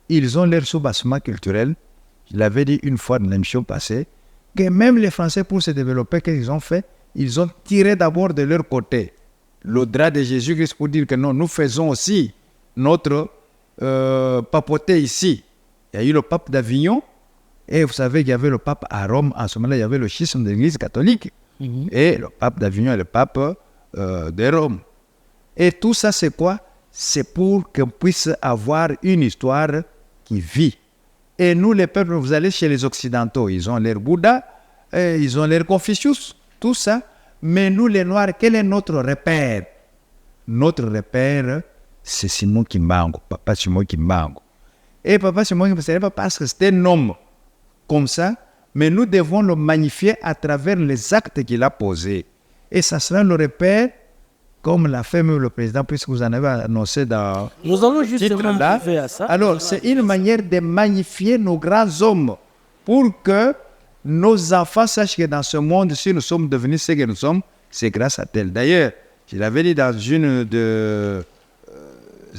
[SPEAKER 2] ils ont leur soubassement culturel. Je l'avais dit une fois dans l'émission passée, que même les Français, pour se développer, qu'est-ce qu'ils ont fait? Ils ont tiré d'abord de leur côté le drap de Jésus-Christ pour dire que non, nous faisons aussi notre papauté ici. Il y a eu le pape d'Avignon, et vous savez qu'il y avait le pape à Rome. En ce moment-là, il y avait le schisme de l'Église catholique. et le pape d'Avignon et le pape de Rome. Et tout ça, c'est quoi? C'est pour qu'on puisse avoir une histoire qui vit. Et nous, les peuples, vous allez chez les Occidentaux, ils ont leur Bouddha, ils ont leur Confucius, tout ça. Mais nous, les Noirs, quel est notre repère? Notre repère, c'est Simon Kimbangu, Papa Simon Kimbangu. Et Papa Simon Kimbangu, ce n'est pas parce que c'est un homme comme ça, mais nous devons le magnifier à travers les actes qu'il a posés. Et ça sera le repère, comme l'a fait même le président, puisque vous en avez annoncé dans...
[SPEAKER 1] Nous allons justement arriver à ça.
[SPEAKER 2] Alors, c'est une manière de magnifier nos grands hommes pour que nos enfants sachent que dans ce monde, si nous sommes devenus ce que nous sommes, c'est grâce à tel. D'ailleurs, je l'avais dit dans une des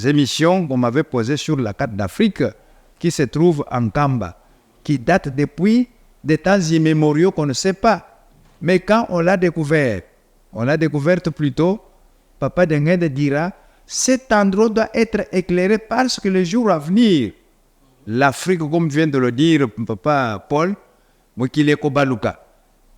[SPEAKER 2] émissions qu'on m'avait posées sur la carte d'Afrique, qui se trouve en Kamba, qui date depuis des temps immémoriaux qu'on ne sait pas. Mais quand on l'a découverte plutôt, Papa Denguede dira, cet endroit doit être éclairé parce que le jour à venir, l'Afrique, comme vient de le dire Papa Paul, Mokile Kobaluka.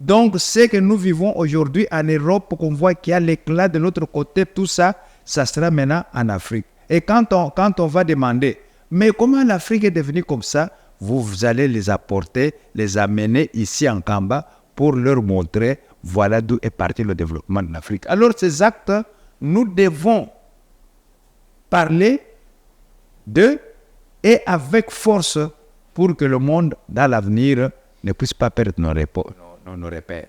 [SPEAKER 2] Donc, ce que nous vivons aujourd'hui en Europe, qu'on voit qu'il y a l'éclat de l'autre côté, tout ça, ça sera maintenant en Afrique. Et quand on va demander, mais comment l'Afrique est devenue comme ça, vous allez les apporter, les amener ici en Kamba pour leur montrer, voilà d'où est parti le développement de l'Afrique. Alors, ces actes, nous devons parler d'eux et avec force pour que le monde, dans l'avenir, ne puisse pas perdre nos repères.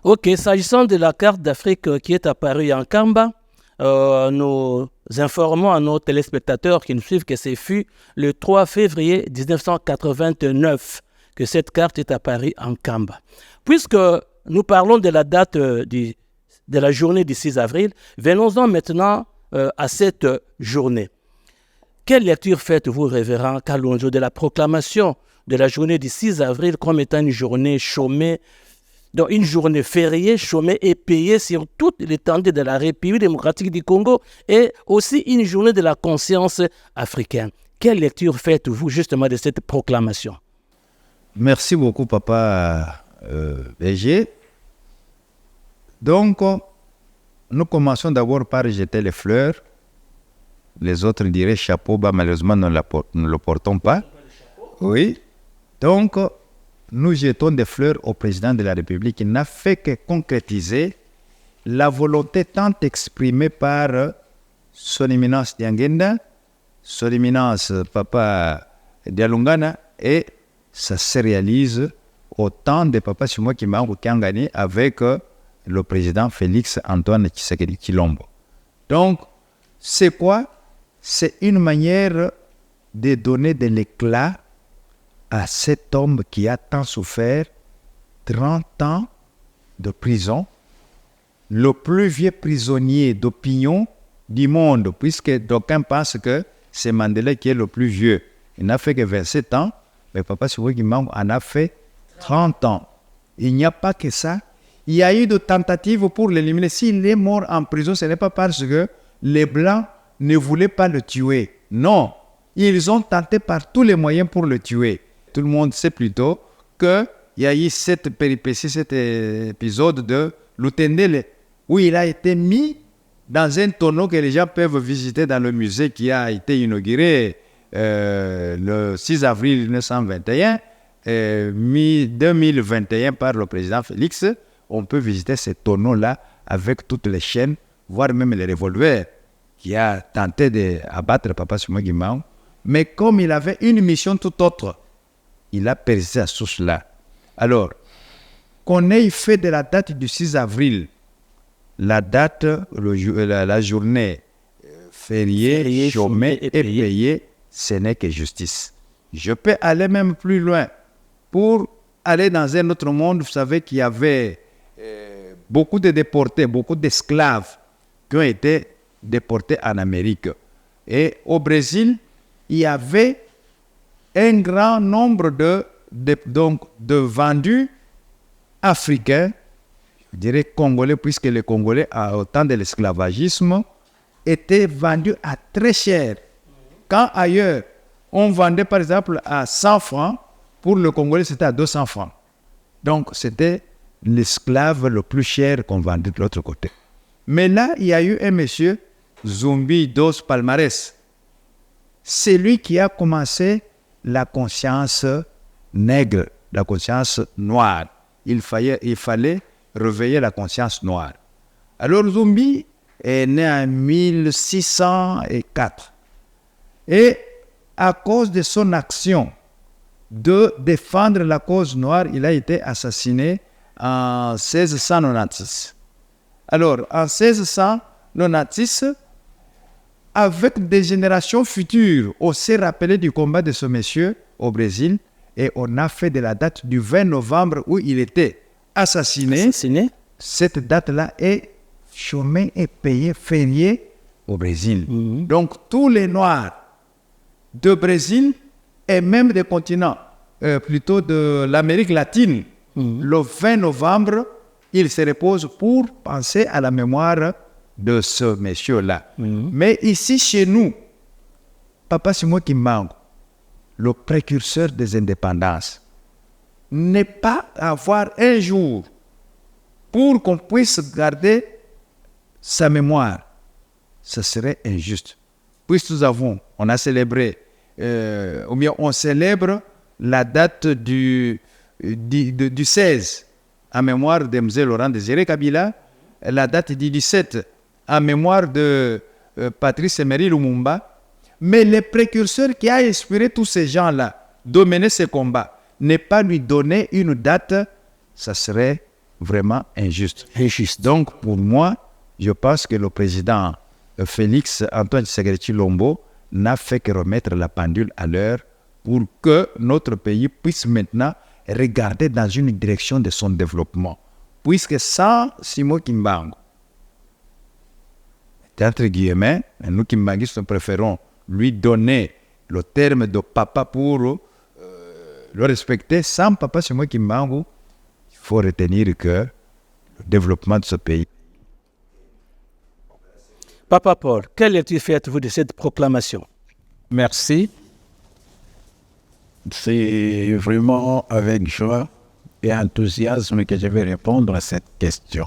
[SPEAKER 1] Ok, s'agissant de la carte d'Afrique qui est apparue en Kamba, nous informons à nos téléspectateurs qui nous suivent que c'est fut le 3 février 1989 que cette carte est apparue en Kamba. Puisque nous parlons de la date de la journée du 6 avril, venons-en maintenant à cette journée. Quelle lecture faites-vous, révérend Kalonzo, de la proclamation de la journée du 6 avril comme étant une journée chômée, donc une journée fériée, chômée et payée sur toute l'étendue de la République démocratique du Congo et aussi une journée de la conscience africaine? Quelle lecture faites-vous justement de cette proclamation?
[SPEAKER 2] Merci beaucoup, Papa Béger. Donc, nous commençons d'abord par jeter les fleurs. Les autres diraient chapeau bas, malheureusement, nous ne le portons pas. Oui. Donc, nous jetons des fleurs au président de la République qui n'a fait que concrétiser la volonté tant exprimée par son éminence Diangenda, son éminence Papa Dialungana, et ça se réalise au temps de Papa Simon Kimbangu Kangani avec le président Félix Antoine Tshisekedi Tshilombo. Donc, c'est quoi? C'est une manière de donner de l'éclat à cet homme qui a tant souffert, 30 ans de prison, le plus vieux prisonnier d'opinion du monde, puisque d'aucuns pensent que c'est Mandela qui est le plus vieux. Il n'a fait que 27 ans, mais Papa Simon Kimbangu en a fait 30 ans. Il n'y a pas que ça. Il y a eu de tentatives pour l'éliminer. S'il est mort en prison, ce n'est pas parce que les Blancs ne voulaient pas le tuer. Non, ils ont tenté par tous les moyens pour le tuer. Tout le monde sait plutôt qu'il y a eu cette péripétie, cet épisode de Lutendele, où il a été mis dans un tonneau que les gens peuvent visiter dans le musée qui a été inauguré le 6 avril 1921, 2021 par le président Félix. On peut visiter ce tonneau-là avec toutes les chaînes, voire même les revolvers qui a tenté d'abattre Papa Simon Kimbangu. Mais comme il avait une mission tout autre, il a persisté à cela. Alors, qu'on ait fait de la date du 6 avril, la date, la journée fériée, chômée et payée, ce n'est que justice. Je peux aller même plus loin. Pour aller dans un autre monde, vous savez qu'il y avait beaucoup de déportés, beaucoup d'esclaves qui ont été déportés en Amérique. Et au Brésil, il y avait un grand nombre de vendus africains, je dirais congolais, puisque les Congolais, au temps de l'esclavagisme, étaient vendus à très cher. Quand ailleurs, on vendait par exemple à 100 francs, pour le Congolais, c'était à 200 francs. Donc, c'était l'esclave le plus cher qu'on vendait de l'autre côté. Mais là, il y a eu un monsieur, Zumbi dos Palmares. C'est lui qui a commencé la conscience nègre, la conscience noire. Il fallait réveiller la conscience noire. Alors Zumbi est né en 1604. Et à cause de son action de défendre la cause noire, il a été assassiné en 1696. Alors, en 1696, avec des générations futures, on s'est rappelé du combat de ce monsieur au Brésil et on a fait de la date du 20 novembre où il était assassiné. Cette date-là est chômée et payée férié au Brésil. Donc, tous les Noirs de Brésil et même des continents, plutôt de l'Amérique latine, le 20 novembre, ils se reposent pour penser à la mémoire de ce monsieur-là. Mais ici, chez nous, Papa Simon Kimbangu, le précurseur des indépendances, n'est pas avoir un jour pour qu'on puisse garder sa mémoire. Ce serait injuste. Puisque on a célébré, ou bien on célèbre la date du 16 en mémoire de M. Laurent Désiré Kabila, la date du 17 en mémoire de Patrice Emery Lumumba, mais le précurseur qui a inspiré tous ces gens-là de mener ce combat, ne pas lui donner une date, ça serait vraiment injuste. Donc pour moi, je pense que le président Félix Antoine Tshisekedi Tshilombo n'a fait que remettre la pendule à l'heure pour que notre pays puisse maintenant regarder dans une direction de son développement. Puisque sans Simon Kimbangu, entre guillemets, nous Kimbanguistes préférons lui donner le terme de papa pour le respecter. Sans papa Simon Kimbangu, il faut retenir que le développement de ce pays.
[SPEAKER 1] Papa Paul, quelle lecture faites-vous de cette proclamation?
[SPEAKER 3] Merci. C'est vraiment avec joie et enthousiasme que je vais répondre à cette question.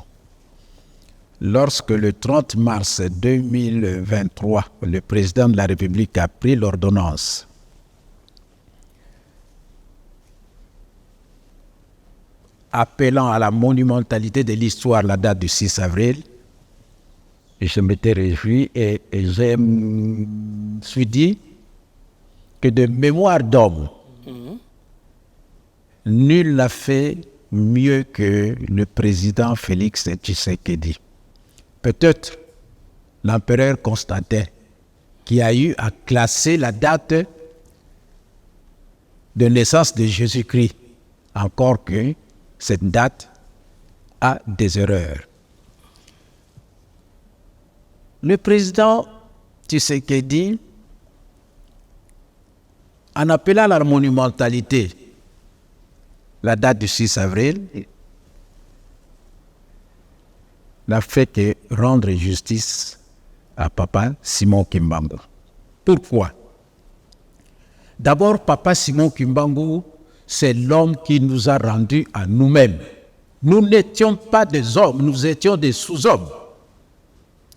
[SPEAKER 3] Lorsque le 30 mars 2023, le président de la République a pris l'ordonnance appelant à la monumentalité de l'histoire la date du 6 avril, je m'étais réjoui et je me suis dit que de mémoire d'homme, nul n'a fait mieux que le président Félix Tshisekedi. Peut-être l'empereur Constantin, qui a eu à classer la date de naissance de Jésus-Christ, encore que cette date a des erreurs. Le président Tshisekedi, en appelant à la monumentalité la date du 6 avril, n'a fait que rendre justice à Papa Simon Kimbangu. Pourquoi? D'abord, Papa Simon Kimbangu, c'est l'homme qui nous a rendus à nous-mêmes. Nous n'étions pas des hommes, nous étions des sous-hommes.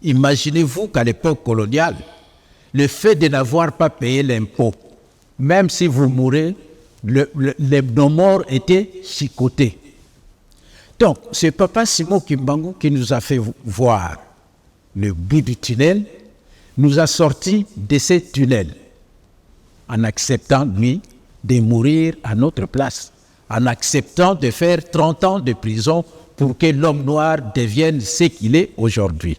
[SPEAKER 3] Imaginez-vous qu'à l'époque coloniale, le fait de n'avoir pas payé l'impôt, même si vous mourrez, nos morts étaient chicotés. Donc, c'est Papa Simon Kimbangu qui nous a fait voir le bout du tunnel, nous a sortis de ces tunnels, en acceptant, lui, de mourir à notre place, en acceptant de faire 30 ans de prison pour que l'homme noir devienne ce qu'il est aujourd'hui.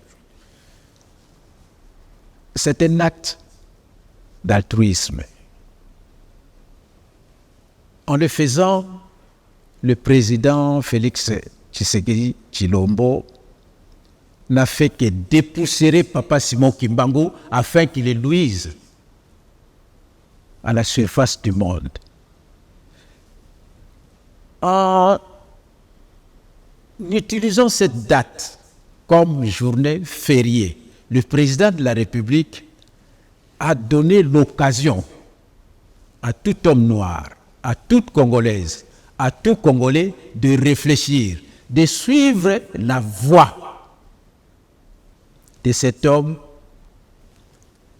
[SPEAKER 3] C'est un acte d'altruisme. En le faisant, le président Félix Tshisekedi Tshilombo n'a fait que dépoussiérer Papa Simon Kimbangu afin qu'il éluise à la surface du monde. En utilisant cette date comme journée fériée, le président de la République a donné l'occasion à tout homme noir, à toute Congolaise, à tout Congolais de réfléchir, de suivre la voie de cet homme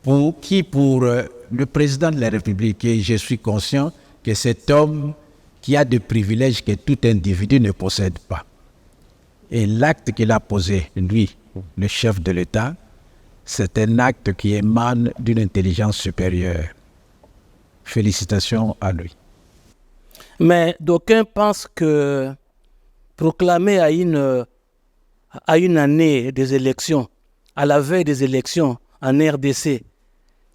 [SPEAKER 3] pour le président de la République, et je suis conscient que cet homme qui a des privilèges que tout individu ne possède pas. Et l'acte qu'il a posé, lui, le chef de l'État, c'est un acte qui émane d'une intelligence supérieure. Félicitations à lui.
[SPEAKER 1] Mais d'aucuns pensent que proclamer à une année des élections, à la veille des élections en RDC,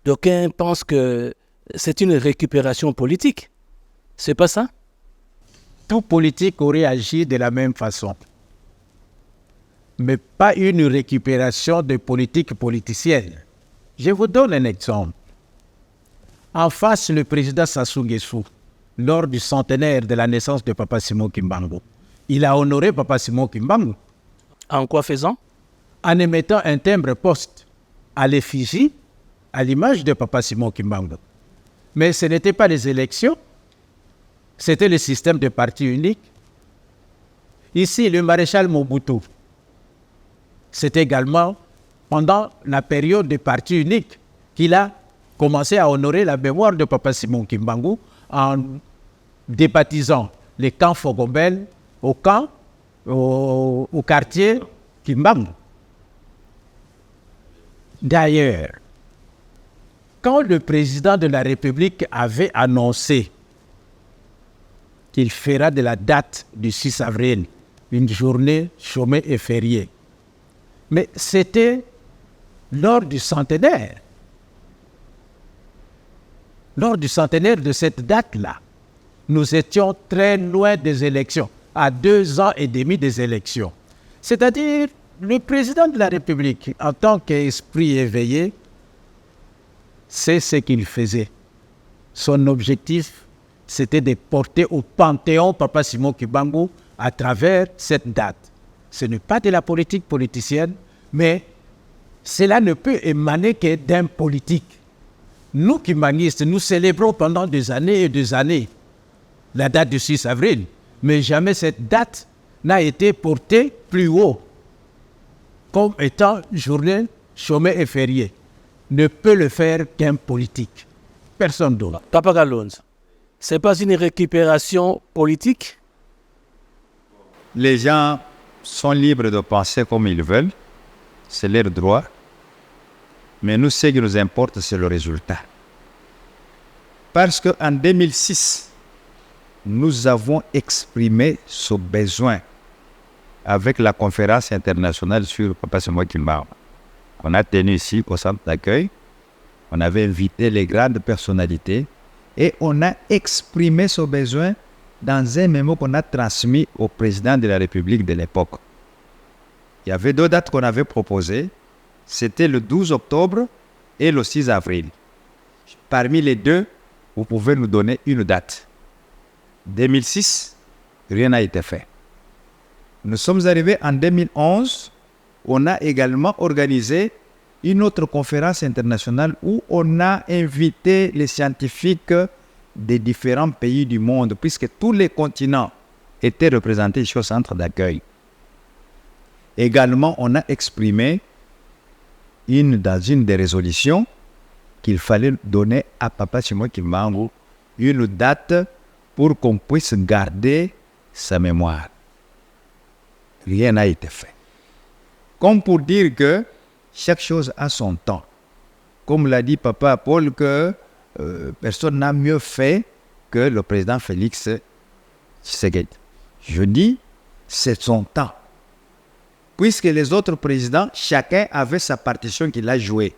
[SPEAKER 1] d'aucuns pensent que c'est une récupération politique. C'est pas ça?
[SPEAKER 3] Tout politique aurait agi de la même façon. Mais pas une récupération de politique politicienne. Je vous donne un exemple. En face, le président Sassou Nguesso, lors du centenaire de la naissance de Papa Simon Kimbangu, il a honoré Papa Simon Kimbangu.
[SPEAKER 1] En quoi faisant?
[SPEAKER 3] En émettant un timbre-poste à l'effigie, à l'image de Papa Simon Kimbangu. Mais ce n'était pas les élections, c'était le système de parti unique. Ici, le maréchal Mobutu, c'est également pendant la période de parti unique qu'il a commencé à honorer la mémoire de Papa Simon Kimbangu en débaptisant les camps Fogombel au quartier Kimbangu. D'ailleurs, quand le président de la République avait annoncé qu'il fera de la date du 6 avril une journée chômée et fériée, mais c'était lors du centenaire. Lors du centenaire de cette date-là, nous étions très loin des élections, à 2 ans et demi des élections. C'est-à-dire, le président de la République, en tant qu'esprit éveillé, c'est ce qu'il faisait. Son objectif, c'était de porter au Panthéon Papa Simon Kimbangu à travers cette date. Ce n'est pas de la politique politicienne, mais cela ne peut émaner que d'un politique. Nous, kimbanguistes, nous célébrons pendant des années et des années la date du 6 avril, mais jamais cette date n'a été portée plus haut comme étant journée chômée et fériée. Ne peut le faire qu'un politique. Personne d'autre.
[SPEAKER 1] Papa Kalonzo, ce n'est pas une récupération politique?
[SPEAKER 2] Les gens sont libres de penser comme ils veulent, c'est leur droit. Mais nous, ce qui nous importe, c'est le résultat. Parce qu'en 2006, nous avons exprimé ce besoin avec la conférence internationale sur Papa Simon Kimbangu. On a tenu ici au centre d'accueil, on avait invité les grandes personnalités et on a exprimé ce besoin dans un mémo qu'on a transmis au président de la République de l'époque. Il y avait 2 dates qu'on avait proposées, c'était le 12 octobre et le 6 avril. Parmi les 2, vous pouvez nous donner une date. 2006, rien n'a été fait. Nous sommes arrivés en 2011, on a également organisé une autre conférence internationale où on a invité les scientifiques des différents pays du monde, puisque tous les continents étaient représentés ici au centre d'accueil. Également, on a exprimé dans une des résolutions qu'il fallait donner à Papa Simon Kimbangu une date pour qu'on puisse garder sa mémoire. Rien n'a été fait. Comme pour dire que chaque chose a son temps. Comme l'a dit Papa Paul, que personne n'a mieux fait que le président Félix Tshisekedi. Je dis, c'est son temps. Puisque les autres présidents, chacun avait sa partition qu'il a jouée.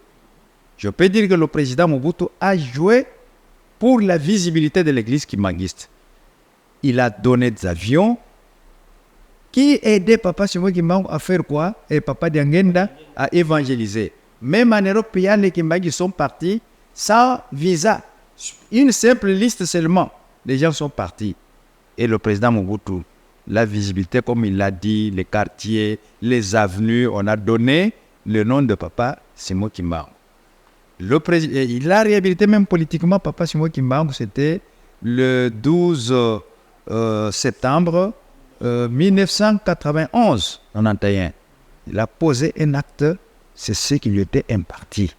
[SPEAKER 2] Je peux dire que le président Mobutu a joué pour la visibilité de l'église kimbanguiste. Il a donné des avions qui aidaient Papa Simon Kimbangu à faire quoi? Et Papa Diangenda à évangéliser. Même en Europe, les Kimbanguistes sont partis sans visa. Une simple liste seulement. Les gens sont partis. Et le président Mobutu, la visibilité, comme il l'a dit, les quartiers, les avenues, on a donné le nom de Papa Simon Kimbangu. Il a réhabilité même politiquement Papa Simon Kimbangu, c'était le 12 septembre 1991, 91, il a posé un acte, c'est ce qui lui était imparti.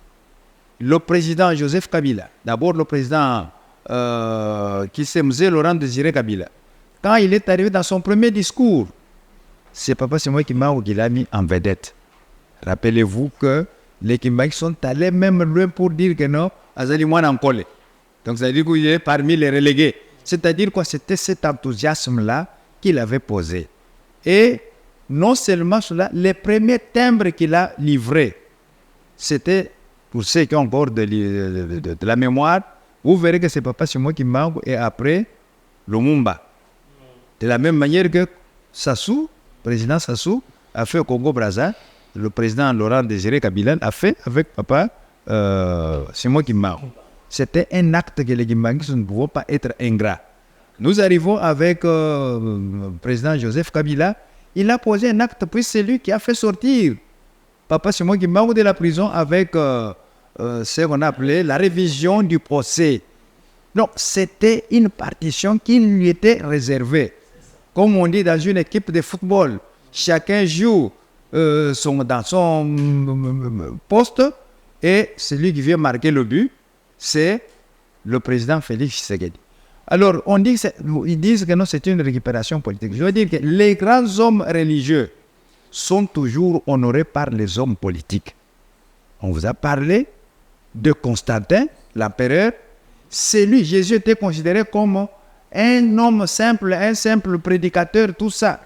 [SPEAKER 2] Le président Joseph Kabila, d'abord le président qui s'est M. Laurent Désiré Kabila, quand il est arrivé dans son premier discours, c'est Papa Simoï Kimbangu qui l'a mis en vedette. Rappelez-vous que les Kimbangu sont allés même loin pour dire que non, Azali Mouana Nkole. Donc ça veut dire qu'il est parmi les relégués. C'est-à-dire que c'était cet enthousiasme-là qu'il avait posé. Et non seulement cela, les premiers timbres qu'il a livrés, c'était, pour ceux qui ont encore de la mémoire, vous verrez que c'est Papa Simoï Kimbangu et après Lumumba. De la même manière que Sassou, président Sassou, a fait au Congo-Brazza, le président Laurent Désiré Kabila a fait avec Papa Simoï Kimbangu. C'était un acte que les Kimbanguistes ne pouvaient pas être ingrats. Nous arrivons avec le président Joseph Kabila. Il a posé un acte, puis c'est lui qui a fait sortir Papa Simoï Kimbangu de la prison avec ce qu'on appelait la révision du procès. Donc, c'était une partition qui lui était réservée. Comme on dit dans une équipe de football, chacun joue dans son poste et celui qui vient marquer le but, c'est le président Félix Tshisekedi. Alors, ils disent que non, c'est une récupération politique. Je veux dire que les grands hommes religieux sont toujours honorés par les hommes politiques. On vous a parlé de Constantin, l'empereur. Jésus était considéré comme un homme simple, un simple prédicateur, tout ça.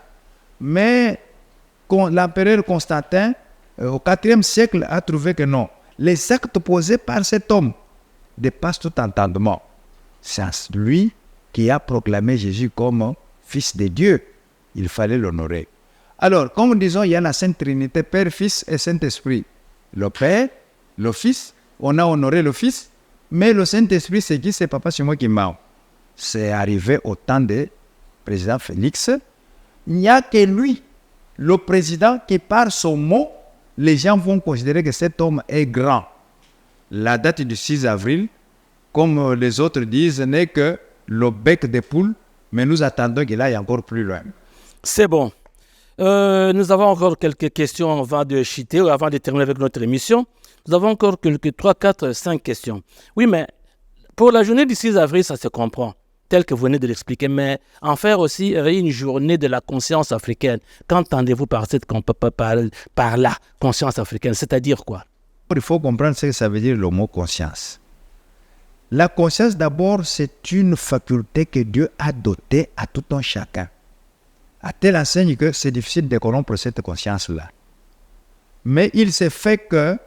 [SPEAKER 2] Mais l'empereur Constantin, au IVe siècle, a trouvé que non. Les actes posés par cet homme dépassent tout entendement. C'est lui qui a proclamé Jésus comme fils de Dieu. Il fallait l'honorer. Alors, comme nous disons, il y a la Sainte Trinité, Père, Fils et Saint-Esprit. Le Père, le Fils, on a honoré le Fils, mais le Saint-Esprit, c'est qui? C'est Papa Simoï Kimbangu. C'est arrivé au temps du président Félix. Il n'y a que lui, le président, qui par son mot, les gens vont considérer que cet homme est grand. La date du 6 avril, comme les autres disent, n'est que le bec de poule, mais nous attendons qu'il aille encore plus loin.
[SPEAKER 1] C'est bon. Nous avons encore quelques questions avant de chuter ou avant de terminer avec notre émission. Nous avons encore quelques 3, 4, 5 questions. Oui, mais pour la journée du 6 avril, ça se comprend, tel que vous venez de l'expliquer, mais en faire aussi une journée de la conscience africaine. Qu'entendez-vous par la conscience africaine? C'est-à-dire quoi?
[SPEAKER 2] Il faut comprendre ce que ça veut dire le mot conscience. La conscience, d'abord, c'est une faculté que Dieu a dotée à tout un chacun. À telle enseigne que c'est difficile de corrompre cette conscience-là. Mais il s'est fait que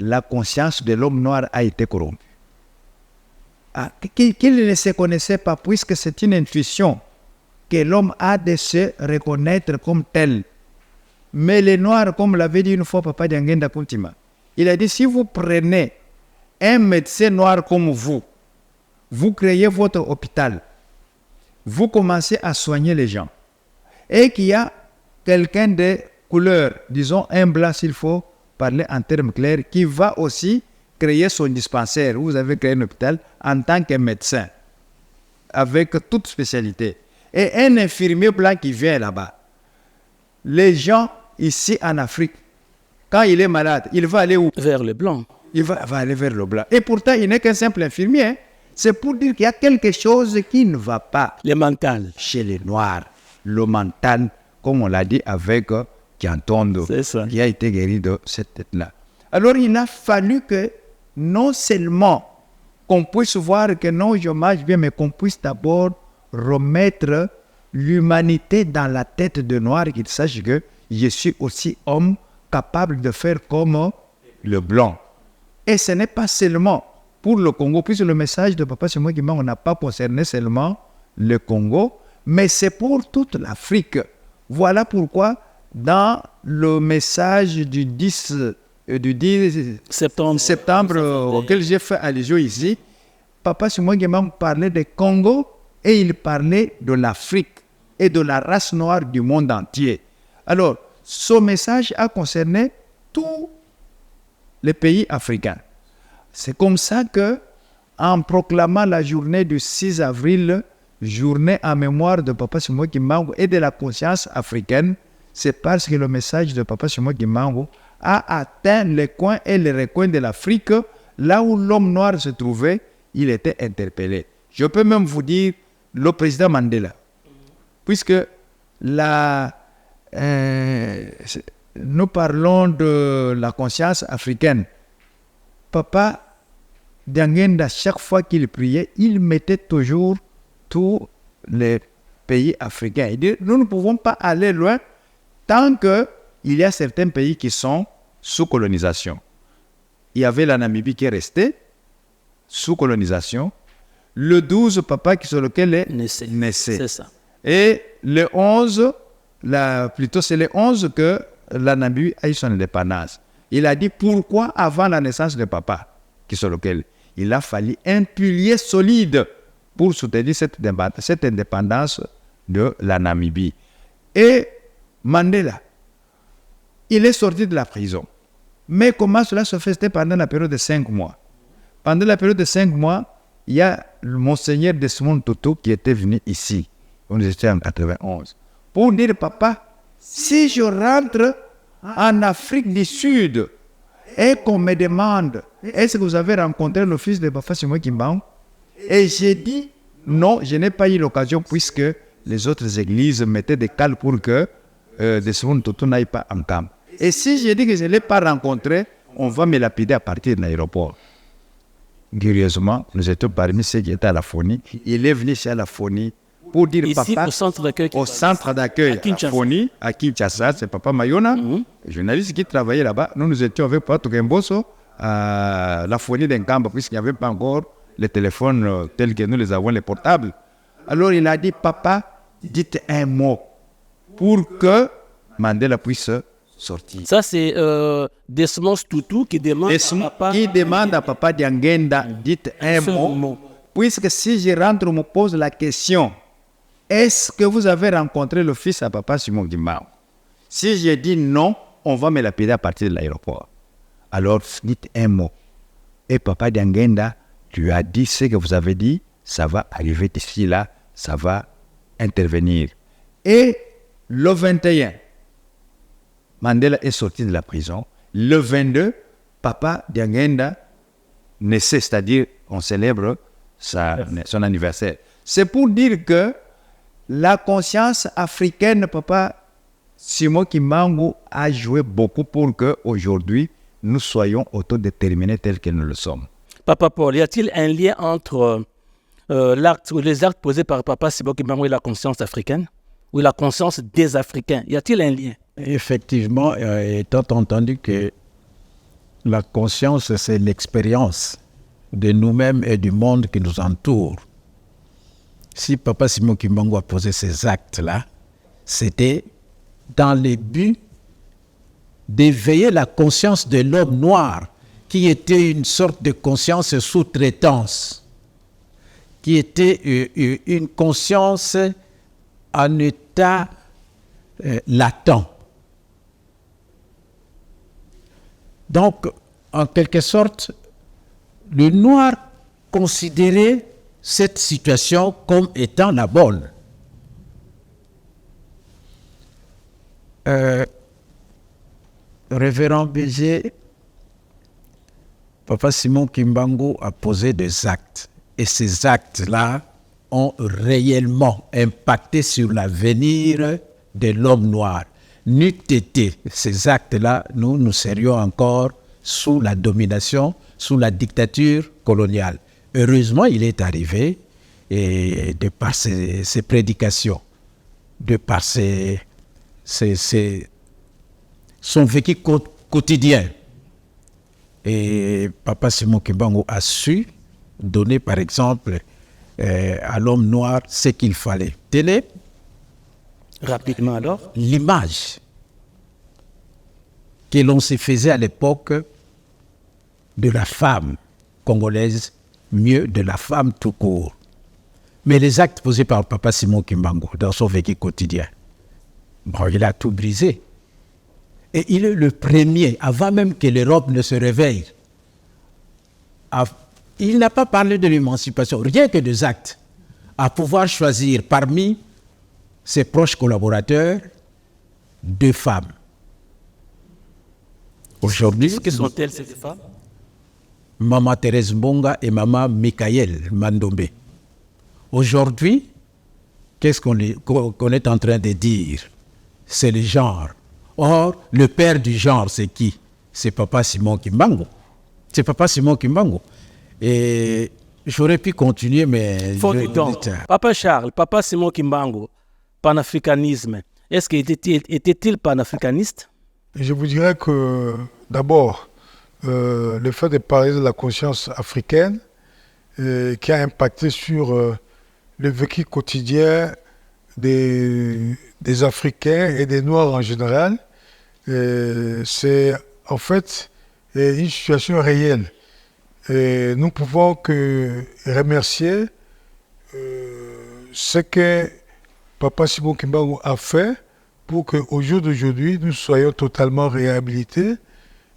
[SPEAKER 2] la conscience de l'homme noir a été corrompue. Qu'il ne se connaissait pas, puisque c'est une intuition que l'homme a de se reconnaître comme tel. Mais les Noirs, comme l'avait dit une fois Papa Diangenda Kuntima, il a dit, si vous prenez un médecin noir comme vous créez votre hôpital, vous commencez à soigner les gens, et qu'il y a quelqu'un de couleur, disons un blanc s'il faut parler en termes clairs, qui va aussi créer son dispensaire. Vous avez créé un hôpital en tant que médecin, avec toute spécialité. Et un infirmier blanc qui vient là-bas. Les gens ici en Afrique, quand il est malade, il va aller où?
[SPEAKER 1] Vers le blanc.
[SPEAKER 2] Il va aller vers le blanc. Et pourtant, il n'est qu'un simple infirmier. Hein. C'est pour dire qu'il y a quelque chose qui ne va pas.
[SPEAKER 1] Le mental.
[SPEAKER 2] Chez les Noirs. Le mental, comme on l'a dit avec Kiantondo, qui a été guéri de cette tête-là. Alors, il a fallu que non seulement qu'on puisse voir que non, je mange bien, mais qu'on puisse d'abord remettre l'humanité dans la tête de Noir, qu'il sache que je suis aussi homme capable de faire comme le blanc. Et ce n'est pas seulement pour le Congo, puisque le message de Papa Simoï Kimbangu n'a pas concerné seulement le Congo, mais c'est pour toute l'Afrique. Voilà pourquoi, dans le message du 10 septembre auquel j'ai fait allusion ici, Papa Simoï Kimbangu parlait du Congo et il parlait de l'Afrique et de la race noire du monde entier. Alors, ce message a concerné tous les pays africains. C'est comme ça que, en proclamant la journée du 6 avril, journée en mémoire de Papa Simon Kimbangu et de la conscience africaine, c'est parce que le message de Papa Simon Kimbangu a atteint les coins et les recoins de l'Afrique, là où l'homme noir se trouvait, il était interpellé. Je peux même vous dire le président Mandela, puisque nous parlons de la conscience africaine. Papa Diangenda, chaque fois qu'il priait, il mettait toujours tous les pays africains. Il dit, nous ne pouvons pas aller loin tant qu'il y a certains pays qui sont sous colonisation. Il y avait la Namibie qui est restée sous colonisation. Le 12, papa, sur lequel est naissé.
[SPEAKER 1] C'est ça.
[SPEAKER 2] Et le 11, plutôt c'est le 11 que la Namibie a eu son indépendance. Il a dit pourquoi avant la naissance de papa, sur lequel il a fallu un pilier solide pour soutenir cette indépendance de la Namibie. Et Mandela, il est sorti de la prison. Mais comment cela se fait? C'était pendant la période de 5 mois. Pendant la période de 5 mois, il y a le Monseigneur Desmond Tutu qui était venu ici. On était en 91. Pour dire, papa, si je rentre en Afrique du Sud et qu'on me demande, est-ce que vous avez rencontré le fils de Papa Simon Kimbangu? Et j'ai dit, non, je n'ai pas eu l'occasion puisque les autres églises mettaient des cales pour que Desmond Tutu n'aille pas en camp. Et si j'ai dit que je ne l'ai pas rencontré, on va me lapider à partir de l'aéroport. Curieusement, nous étions parmi ceux qui étaient à la Foni. Il est venu chez la Foni pour dire
[SPEAKER 1] ici,
[SPEAKER 2] papa,
[SPEAKER 1] au centre d'accueil
[SPEAKER 2] à Foni, à Kinshasa, c'est Papa Mayona, le journaliste qui travaillait là-bas. Nous étions avec Papa Tukemboso à la Foni d'Enkamba, puisqu'il n'y avait pas encore les téléphones tels que nous les avons, les portables. Alors il a dit, papa, dites un mot pour que Mandela puisse sortir.
[SPEAKER 1] Ça, c'est Desmond Tutu qui demande à papa...
[SPEAKER 2] Qui demande à Papa Diangenda, dites un mot. Puisque si je rentre, on me pose la question, est-ce que vous avez rencontré le fils à Papa Simon Kimbangu? Si je dis non, on va me lapider à partir de l'aéroport. Alors, dites un mot. Et Papa Diangenda lui a dit ce que vous avez dit, ça va arriver d'ici là, ça va intervenir. Et le 21, Mandela est sorti de la prison. Le 22, Papa Diangenda naissait, c'est-à-dire on célèbre son anniversaire. C'est pour dire que la conscience africaine, Papa Simon Kimbangu a joué beaucoup pour qu'aujourd'hui, nous soyons autodéterminés tels que nous le sommes.
[SPEAKER 1] Papa Paul, y a-t-il un lien entre les actes posés par Papa Simon Kimbangu et la conscience africaine? Ou la conscience des Africains? Y a-t-il un lien?
[SPEAKER 3] Effectivement, étant entendu que la conscience, c'est l'expérience de nous-mêmes et du monde qui nous entoure. Si Papa Simon Kimbangu a posé ces actes-là, c'était dans le but d'éveiller la conscience de l'homme noir, qui était une sorte de conscience sous-traitance, qui était une conscience en état latent. Donc, en quelque sorte, le noir considérait cette situation comme étant la bonne. Révérend Béger, Papa Simon Kimbangu a posé des actes. Et ces actes-là ont réellement impacté sur l'avenir de l'homme noir. N'eût été ces actes-là, nous serions encore sous la domination, sous la dictature coloniale. Heureusement, il est arrivé, et de par ses prédications, de par son vécu quotidien. Et Papa Simon Kimbangu a su donner, par exemple, à l'homme noir ce qu'il fallait. Télé.
[SPEAKER 1] Rapidement alors.
[SPEAKER 3] L'image que l'on se faisait à l'époque de la femme congolaise, mieux de la femme tout court. Mais les actes posés par Papa Simon Kimbangu dans son vécu quotidien, il a tout brisé. Et il est le premier, avant même que l'Europe ne se réveille. Il n'a pas parlé de l'émancipation, rien que des actes. à pouvoir choisir parmi ses proches collaborateurs 2 femmes. Aujourd'hui,
[SPEAKER 1] Qui sont-elles ces 2 femmes?
[SPEAKER 3] Maman Thérèse Mbonga et Maman Michael Mandombe. Aujourd'hui, qu'est-ce qu'on est en train de dire? C'est le genre. Or, le père du genre, c'est qui? C'est Papa Simon Kimbangu. C'est Papa Simon Kimbangu. Et j'aurais pu continuer, mais...
[SPEAKER 1] Papa Charles, Papa Simon Kimbangu, panafricanisme, est-ce qu'il était-il panafricaniste?
[SPEAKER 4] Je vous dirais que, d'abord, le fait de parler de la conscience africaine qui a impacté sur le vécu quotidien des Africains et des Noirs en général, c'est en fait une situation réelle. Et nous pouvons que remercier ce que Papa Simon Kimbangu a fait pour qu'au jour d'aujourd'hui, nous soyons totalement réhabilités,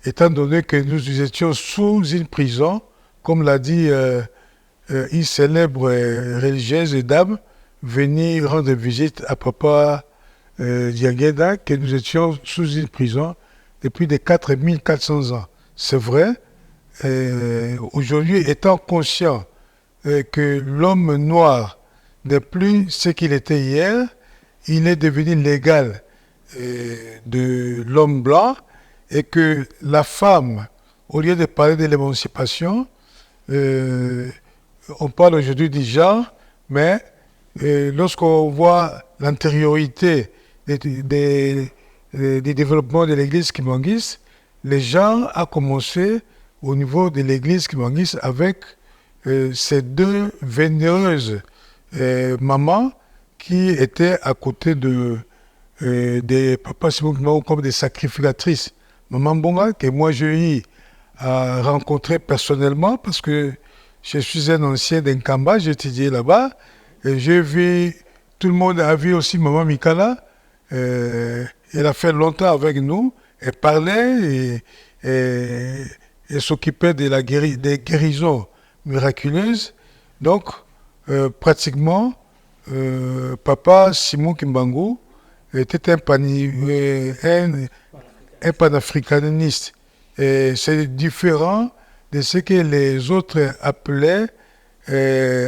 [SPEAKER 4] étant donné que nous étions sous une prison, comme l'a dit une célèbre religieuse et dame, venir rendre visite à Papa Diangueda, que nous étions sous une prison depuis des 4400 ans. C'est vrai, aujourd'hui, étant conscient que l'homme noir n'est plus ce qu'il était hier, il est devenu l'égal de l'homme blanc, et que la femme, au lieu de parler de l'émancipation, on parle aujourd'hui du genre, mais lorsqu'on voit l'antériorité du développement de l'église kimbanguiste, le genre a commencé au niveau de l'église kimbanguiste avec ces 2 vénéreuses mamans qui étaient à côté de Papa Simon Kimbangu comme des sacrificatrices. Maman Mbonga, que moi j'ai eu à rencontrer personnellement parce que je suis un ancien d'Nkamba, j'ai étudié là-bas. Et j'ai vu, tout le monde a vu aussi Maman Mikala. Elle a fait longtemps avec nous. Elle parlait et s'occupait de des guérisons miraculeuses. Donc, pratiquement, Papa Simon Kimbangu était un panafricaniste. Et c'est différent de ce que les autres appelaient,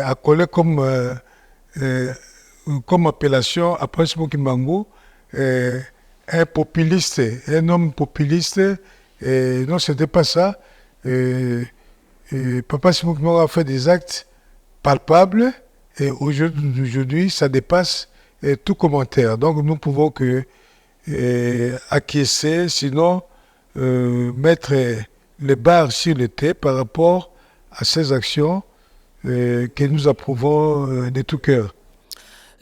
[SPEAKER 4] accolés comme appellation à Papa Simon Kimbangu, un populiste, un homme populiste. Et non, ce n'était pas ça. Papa Simon Kimbangu a fait des actes palpables et aujourd'hui, ça dépasse tout commentaire. Donc nous pouvons que acquiescer, sinon mettre les barres sur le thé par rapport à ces actions que nous approuvons de tout cœur.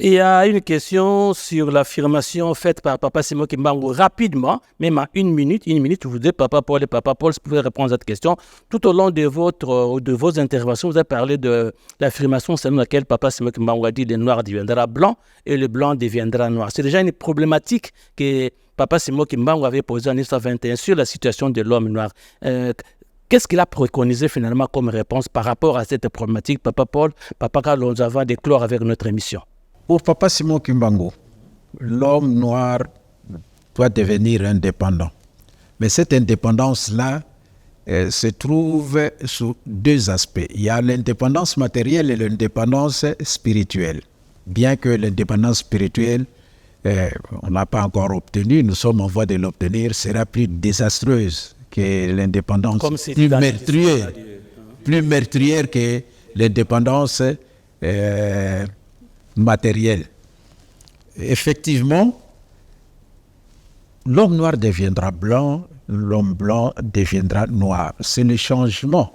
[SPEAKER 1] Il y a une question sur l'affirmation faite par Papa Simon Kimbangu rapidement, même en une minute. Je vous dis, Papa Paul, si vous pouvez répondre à cette question. Tout au long de vos interventions, vous avez parlé de l'affirmation selon laquelle Papa Simon Kimbangu a dit le noir deviendra blanc et le blanc deviendra noir. C'est déjà une problématique que Papa Simon Kimbangu avait posée en 1921 sur la situation de l'homme noir. Qu'est-ce qu'il a préconisé finalement comme réponse par rapport à cette problématique, Papa Paul, Papa Carl, nous avons d'éclore avec notre émission.
[SPEAKER 3] Pour Papa Simon Kimbangu, l'homme noir doit devenir indépendant. Mais cette indépendance-là se trouve sous 2 aspects. Il y a l'indépendance matérielle et l'indépendance spirituelle. Bien que l'indépendance spirituelle, on n'a pas encore obtenue, nous sommes en voie de l'obtenir, sera plus désastreuse que l'indépendance, plus meurtrière que l'indépendance matériel. Effectivement, l'homme noir deviendra blanc, l'homme blanc deviendra noir. C'est le changement.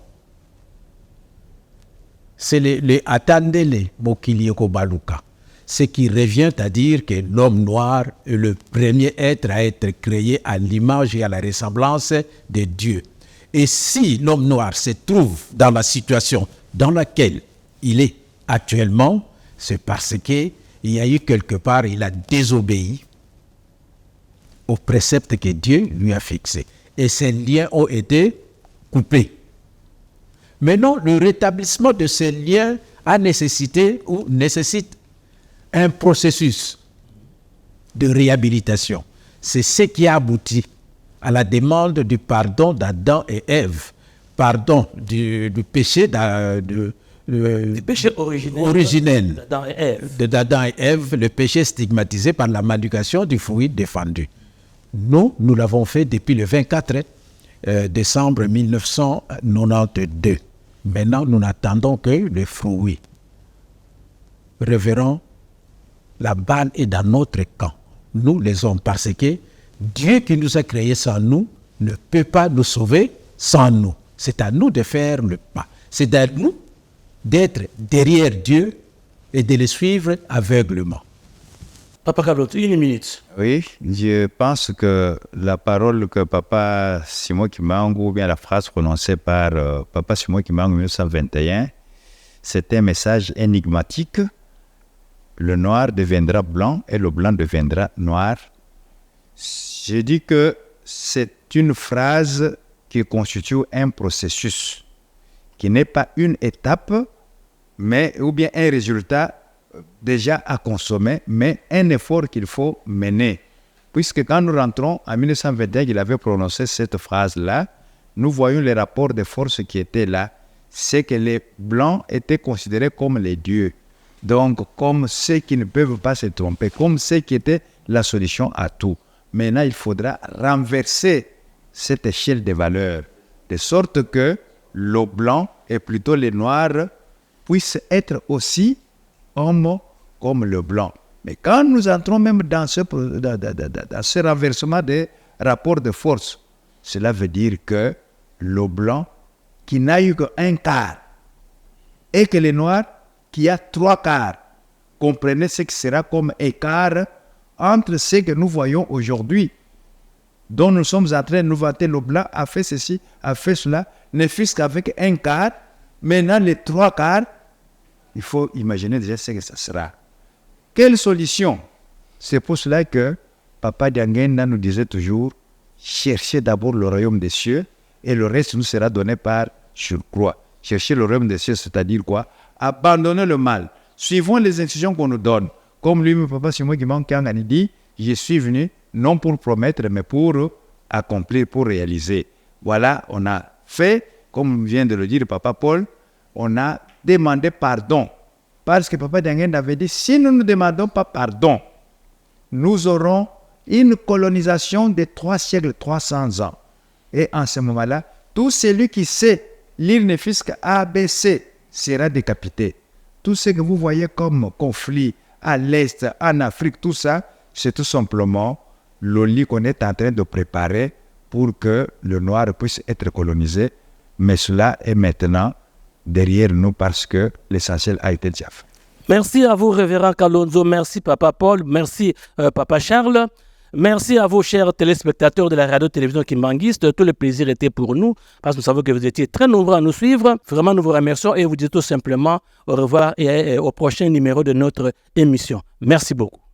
[SPEAKER 3] C'est le atandele mokilieko baluka. Ce qui revient à dire que l'homme noir est le premier être à être créé à l'image et à la ressemblance de Dieu. Et si l'homme noir se trouve dans la situation dans laquelle il est actuellement, c'est parce qu'il y a eu quelque part, il a désobéi aux préceptes que Dieu lui a fixés. Et ces liens ont été coupés. Maintenant, le rétablissement de ces liens a nécessité ou nécessite un processus de réhabilitation. C'est ce qui a abouti à la demande du pardon d'Adam et Ève, pardon du péché
[SPEAKER 1] Le péché originel
[SPEAKER 3] d'Adam et Ève, le péché stigmatisé par la malédiction du fruit défendu. Nous l'avons fait depuis le 24 décembre 1992. Maintenant, nous n'attendons que le fruit. Révérend, la balle est dans notre camp. Nous, les hommes, parce que Dieu qui nous a créés sans nous ne peut pas nous sauver sans nous. C'est à nous de faire le pas. C'est à nous d'être derrière Dieu et de le suivre aveuglement.
[SPEAKER 1] Papa Carlos, 1 minute.
[SPEAKER 2] Oui, je pense que la parole que Papa Simon Kimbangu, ou bien la phrase prononcée par Papa Simon Kimbangu en 1921, c'était un message énigmatique. Le noir deviendra blanc et le blanc deviendra noir. Je dis que c'est une phrase qui constitue un processus, qui n'est pas une étape, mais ou bien un résultat déjà à consommer, mais un effort qu'il faut mener. Puisque quand nous rentrons en 1921, il avait prononcé cette phrase-là, nous voyons les rapports de force qui étaient là. C'est que les Blancs étaient considérés comme les dieux, donc comme ceux qui ne peuvent pas se tromper, comme ceux qui étaient la solution à tout. Maintenant, il faudra renverser cette échelle de valeurs, de sorte que le blanc et plutôt les noirs puissent être aussi hommes comme le blanc. Mais quand nous entrons même dans ce renversement des rapports de force, cela veut dire que le blanc qui n'a eu qu'un quart et que le noir qui a 3 quarts, comprenez ce qui sera comme écart entre ce que nous voyons aujourd'hui, dont nous sommes en train de nous vanter. Le blanc a fait ceci, a fait cela, ne fût-ce qu'avec un quart. Maintenant, les 3 quarts, il faut imaginer déjà ce que ça sera. Quelle solution? C'est pour cela que Papa Diangenda nous disait toujours, cherchez d'abord le royaume des cieux et le reste nous sera donné par surcroît. Chercher le royaume des cieux, c'est-à-dire quoi? Abandonner le mal. Suivons les instructions qu'on nous donne. Comme lui, Papa Simon Kimbangu dit, je suis venu non pour promettre, mais pour accomplir, pour réaliser. Voilà, on a fait, comme vient de le dire Papa Paul, on a demandé pardon. Parce que Papa Diangenda avait dit, si nous ne demandons pas pardon, nous aurons une colonisation de 3 siècles, 300 ans. Et en ce moment-là, tout celui qui sait lire ne fût-ce qu'ABC sera décapité. Tout ce que vous voyez comme conflit à l'Est, en Afrique, tout ça, c'est tout simplement le lit qu'on est en train de préparer pour que le noir puisse être colonisé. Mais cela est maintenant derrière nous parce que l'essentiel a été déjà fait.
[SPEAKER 1] Merci à vous, révérend Kalonzo. Merci, Papa Paul. Merci, Papa Charles. Merci à vous, chers téléspectateurs de la radio-télévision Kimbanguiste. Tout le plaisir était pour nous parce que nous savons que vous étiez très nombreux à nous suivre. Vraiment, nous vous remercions et vous disons tout simplement au revoir et au prochain numéro de notre émission. Merci beaucoup.